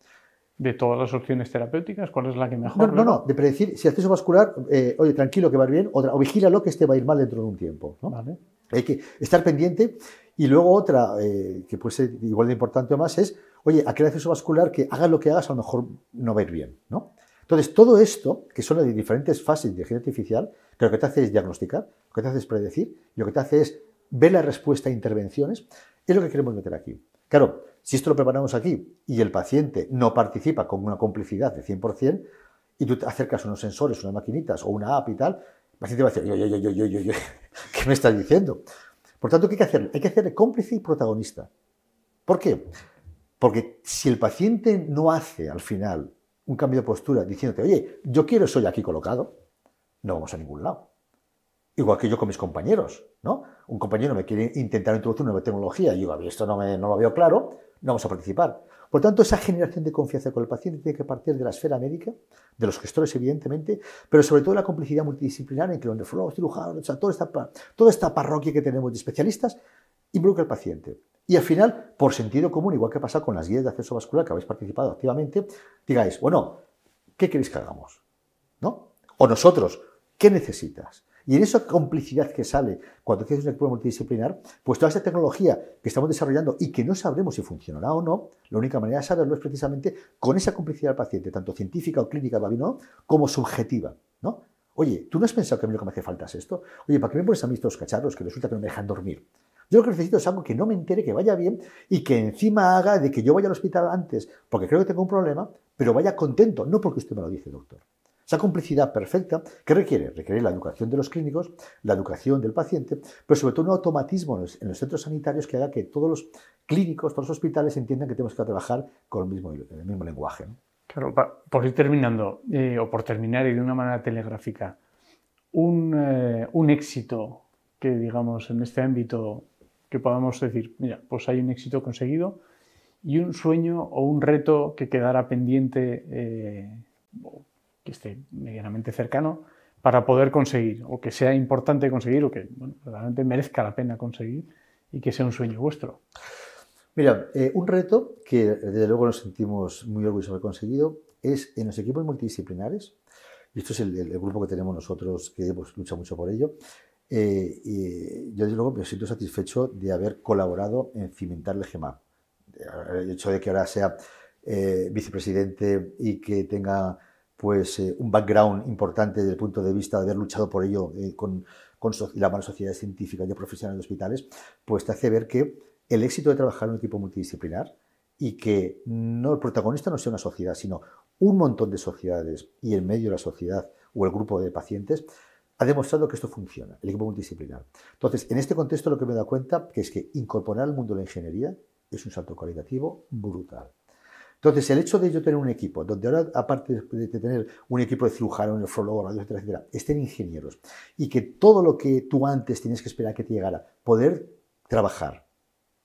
De todas las opciones terapéuticas, ¿cuál es la que mejor? No, de predecir si el acceso vascular, oye, tranquilo que va a ir bien, o vigílalo que este va a ir mal dentro de un tiempo, ¿no? Vale. Hay que estar pendiente. Y luego otra, que puede ser igual de importante o más, es, oye, aquel acceso vascular que hagas lo que hagas, a lo mejor no va a ir bien, ¿no? Entonces, todo esto, que son las diferentes fases de inteligencia artificial, que lo que te hace es diagnosticar, lo que te hace es predecir, y lo que te hace es ver la respuesta a intervenciones, es lo que queremos meter aquí. Claro, si esto lo preparamos aquí y el paciente no participa con una complicidad de 100%, y tú te acercas unos sensores, unas maquinitas o una app y tal, el paciente va a decir, ¿qué me estás diciendo? Por tanto, ¿qué hay que hacer? Hay que hacerle cómplice y protagonista. ¿Por qué? Porque si el paciente no hace al final un cambio de postura diciéndote, oye, yo quiero eso ya aquí colocado, no vamos a ningún lado. Igual que yo con mis compañeros, ¿no? Un compañero me quiere intentar introducir una nueva tecnología y yo, esto no lo veo claro, no vamos a participar. Por tanto, esa generación de confianza con el paciente tiene que partir de la esfera médica, de los gestores, evidentemente, pero sobre todo de la complicidad multidisciplinar en que los nefrólogos, cirujanos, o sea, toda esta parroquia que tenemos de especialistas involucra al paciente. Y al final, por sentido común, igual que pasa con las guías de acceso vascular que habéis participado activamente, digáis, bueno, ¿qué queréis que hagamos? ¿No? O nosotros, ¿qué necesitas? Y en esa complicidad que sale cuando haces un equipo multidisciplinar, pues toda esta tecnología que estamos desarrollando y que no sabremos si funcionará o no, la única manera de saberlo es precisamente con esa complicidad del paciente, tanto científica o clínica, como subjetiva, ¿no? Oye, ¿tú no has pensado que a mí lo que me hace falta es esto? Oye, ¿para qué me pones a mí estos cacharros que resulta que no me dejan dormir? Yo lo que necesito es algo que no me entere, que vaya bien y que encima haga de que yo vaya al hospital antes porque creo que tengo un problema, pero vaya contento, no porque usted me lo dice, doctor. Esa complicidad perfecta, ¿qué requiere? Requiere la educación de los clínicos, la educación del paciente, pero sobre todo un automatismo en los centros sanitarios que haga que todos los clínicos, todos los hospitales entiendan que tenemos que trabajar con el mismo lenguaje, ¿no? Claro, por ir terminando, o por terminar y de una manera telegráfica, un éxito que, digamos, en este ámbito que podamos decir, mira, pues hay un éxito conseguido y un sueño o un reto que quedara pendiente, que esté medianamente cercano, para poder conseguir, o que sea importante conseguir, o que realmente merezca la pena conseguir y que sea un sueño vuestro. Mira, un reto que desde luego nos sentimos muy orgullosos de haber conseguido es en los equipos multidisciplinares, y esto es el grupo que tenemos nosotros que hemos luchado mucho por ello, y yo desde luego me siento satisfecho de haber colaborado en cimentar el GEMAP. El hecho de que ahora sea vicepresidente y que tenga pues un background importante desde el punto de vista de haber luchado por ello con la mano sociedades científicas y profesionales de hospitales, pues te hace ver que el éxito de trabajar en un equipo multidisciplinar y que no el protagonista no sea una sociedad, sino un montón de sociedades y en medio de la sociedad o el grupo de pacientes, ha demostrado que esto funciona, el equipo multidisciplinar. Entonces, en este contexto lo que me he dado cuenta que es que incorporar al mundo de la ingeniería es un salto cualitativo brutal. Entonces, el hecho de yo tener un equipo, donde ahora, aparte de tener un equipo de cirujanos, nefrólogos, radiólogos, etcétera, etcétera, estén ingenieros, y que todo lo que tú antes tenías que esperar que te llegara, poder trabajar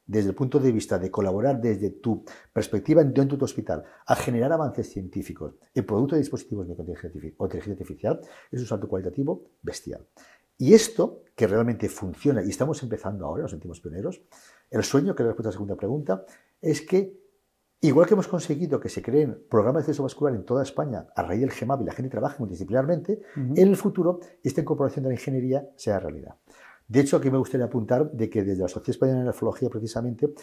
desde el punto de vista de colaborar desde tu perspectiva dentro de tu hospital a generar avances científicos en producto de dispositivos de inteligencia artificial, es un salto cualitativo bestial. Y esto, que realmente funciona, y estamos empezando ahora, nos sentimos pioneros, el sueño, que es la respuesta a la segunda pregunta, es que igual que hemos conseguido que se creen programas de acceso vascular en toda España a raíz del GEMAP y la gente trabaje multidisciplinarmente, en el futuro esta incorporación de la ingeniería sea realidad. De hecho, aquí me gustaría apuntar de que desde la Sociedad Española de Nefrología, precisamente,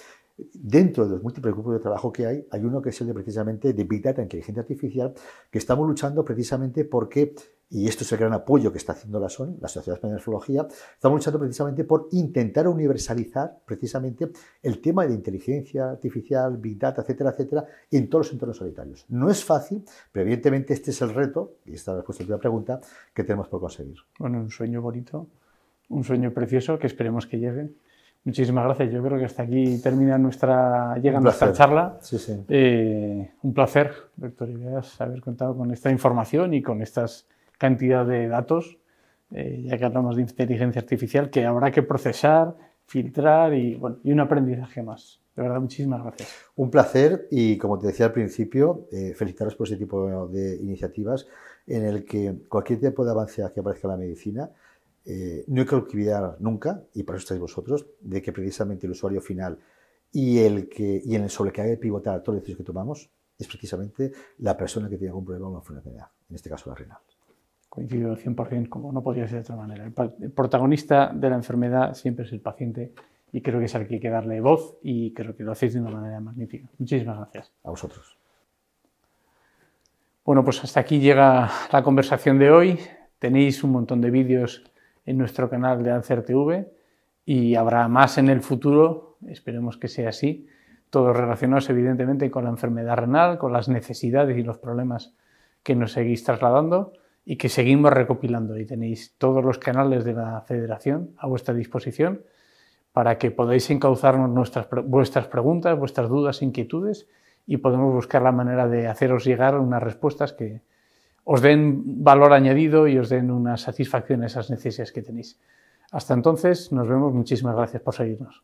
dentro de los múltiples grupos de trabajo que hay uno que es el de precisamente de Big Data, Inteligencia Artificial, que estamos luchando precisamente porque, y esto es el gran apoyo que está haciendo la SON, la Sociedad Española de Nefrología, estamos luchando precisamente por intentar universalizar precisamente el tema de inteligencia artificial, Big Data, etcétera, etcétera, en todos los entornos sanitarios. No es fácil, pero evidentemente este es el reto, y esta es la respuesta a la primera pregunta, que tenemos por conseguir. Bueno, un sueño bonito. Un sueño precioso que esperemos que llegue. Muchísimas gracias. Yo creo que hasta aquí llega nuestra charla. Sí, sí. Un placer, doctor Ibeas, haber contado con esta información y con esta cantidad de datos, ya que hablamos de inteligencia artificial, que habrá que procesar, filtrar y un aprendizaje más. De verdad, muchísimas gracias. Un placer y, como te decía al principio, felicitaros por ese tipo de iniciativas en el que cualquier tipo de avance que aparezca en la medicina, no hay que olvidar nunca, y por eso estáis vosotros, de que precisamente el usuario final sobre el que hay que pivotar todas las decisiones que tomamos es precisamente la persona que tiene algún problema o una enfermedad, en este caso la renal. Coincido 100%, como no podría ser de otra manera. El protagonista de la enfermedad siempre es el paciente y creo que es al que hay que darle voz y creo que lo hacéis de una manera magnífica. Muchísimas gracias. A vosotros. Bueno, pues hasta aquí llega la conversación de hoy. Tenéis un montón de vídeos en nuestro canal de Alcer TV y habrá más en el futuro, esperemos que sea así, todos relacionados evidentemente con la enfermedad renal, con las necesidades y los problemas que nos seguís trasladando y que seguimos recopilando. Y tenéis todos los canales de la Federación a vuestra disposición para que podáis encauzarnos vuestras preguntas, vuestras dudas, inquietudes y podemos buscar la manera de haceros llegar unas respuestas que os den valor añadido y os den una satisfacción a esas necesidades que tenéis. Hasta entonces, nos vemos. Muchísimas gracias por seguirnos.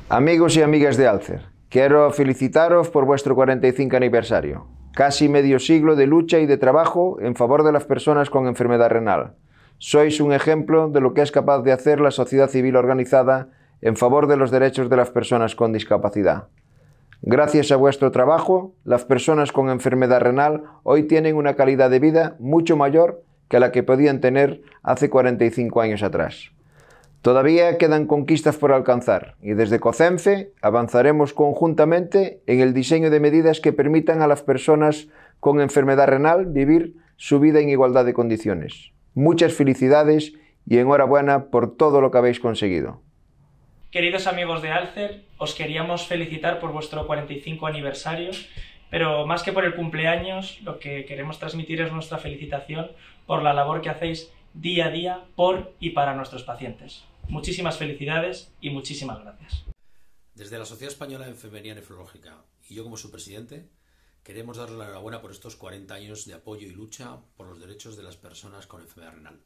Amigos y amigas de Alcer, quiero felicitaros por vuestro 45 aniversario. Casi medio siglo de lucha y de trabajo en favor de las personas con enfermedad renal. Sois un ejemplo de lo que es capaz de hacer la sociedad civil organizada en favor de los derechos de las personas con discapacidad. Gracias a vuestro trabajo, las personas con enfermedad renal hoy tienen una calidad de vida mucho mayor que la que podían tener hace 45 años atrás. Todavía quedan conquistas por alcanzar y desde COCENFE avanzaremos conjuntamente en el diseño de medidas que permitan a las personas con enfermedad renal vivir su vida en igualdad de condiciones. Muchas felicidades y enhorabuena por todo lo que habéis conseguido. Queridos amigos de Alcer, os queríamos felicitar por vuestro 45 aniversario, pero más que por el cumpleaños, lo que queremos transmitir es nuestra felicitación por la labor que hacéis día a día por y para nuestros pacientes. Muchísimas felicidades y muchísimas gracias. Desde la Sociedad Española de Enfermería Nefrológica y yo como su presidente, queremos daros la enhorabuena por estos 40 años de apoyo y lucha por los derechos de las personas con enfermedad renal.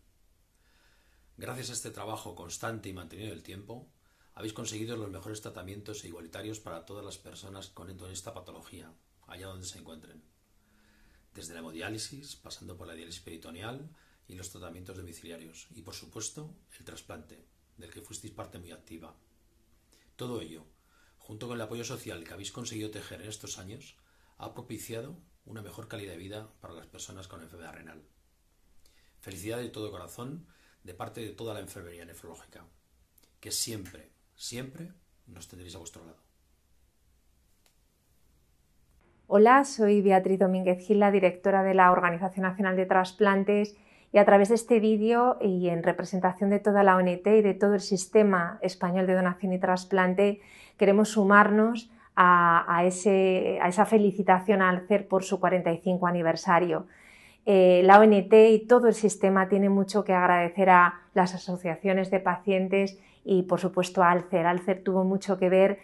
Gracias a este trabajo constante y mantenido en el tiempo, habéis conseguido los mejores tratamientos e igualitarios para todas las personas con esta patología, allá donde se encuentren. Desde la hemodiálisis, pasando por la diálisis peritoneal y los tratamientos domiciliarios. Y, por supuesto, el trasplante, del que fuisteis parte muy activa. Todo ello, junto con el apoyo social que habéis conseguido tejer en estos años, ha propiciado una mejor calidad de vida para las personas con enfermedad renal. Felicidades de todo corazón de parte de toda la enfermería nefrológica, que siempre, siempre nos tendréis a vuestro lado. Hola, soy Beatriz Domínguez Gil, la directora de la Organización Nacional de Trasplantes, y a través de este vídeo y en representación de toda la ONT y de todo el sistema español de donación y trasplante, queremos sumarnos a esa felicitación a Alcer por su 45 aniversario. La ONT y todo el sistema tiene mucho que agradecer a las asociaciones de pacientes y, por supuesto, a Alcer. Alcer tuvo mucho que ver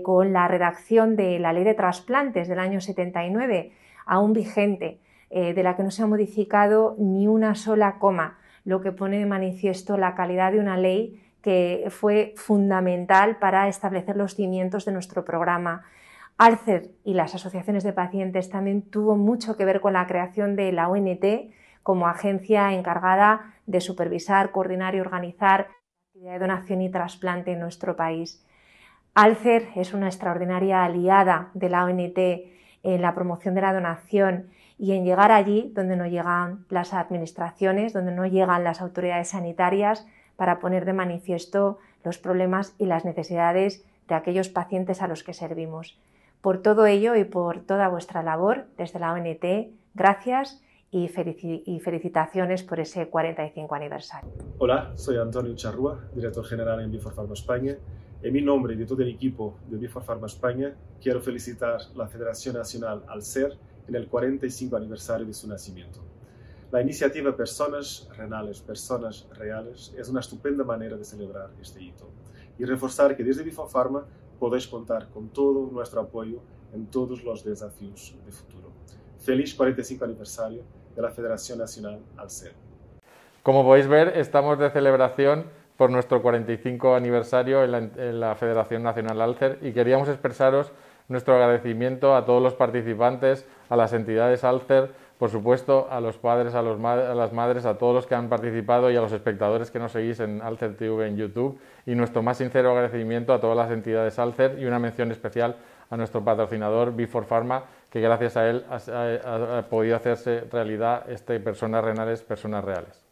con la redacción de la Ley de Trasplantes del año 79, aún vigente, de la que no se ha modificado ni una sola coma, lo que pone de manifiesto la calidad de una ley que fue fundamental para establecer los cimientos de nuestro programa. Alcer y las asociaciones de pacientes también tuvo mucho que ver con la creación de la ONT como agencia encargada de supervisar, coordinar y organizar la actividad de donación y trasplante en nuestro país. Alcer es una extraordinaria aliada de la ONT en la promoción de la donación y en llegar allí donde no llegan las administraciones, donde no llegan las autoridades sanitarias, para poner de manifiesto los problemas y las necesidades de aquellos pacientes a los que servimos. Por todo ello y por toda vuestra labor desde la ONT, gracias y felicitaciones por ese 45 aniversario. Hola, soy Antonio Charrúa, director general en Vifor Pharma España. En mi nombre y de todo el equipo de Vifor Pharma España, quiero felicitar a la Federación Nacional Alcer en el 45 aniversario de su nacimiento. La iniciativa Personas Renales, Personas Reales es una estupenda manera de celebrar este hito y reforzar que desde Vifor Pharma podéis contar con todo nuestro apoyo en todos los desafíos de futuro. Feliz 45 aniversario de la Federación Nacional Alcer. Como podéis ver, estamos de celebración por nuestro 45 aniversario en la Federación Nacional Alcer y queríamos expresaros nuestro agradecimiento a todos los participantes, a las entidades Alcer, por supuesto a los padres, a las madres, a todos los que han participado y a los espectadores que nos seguís en Alcer TV en YouTube, y nuestro más sincero agradecimiento a todas las entidades Alcer y una mención especial a nuestro patrocinador Vifor Pharma, que gracias a él ha podido hacerse realidad Personas Renales, Personas Reales.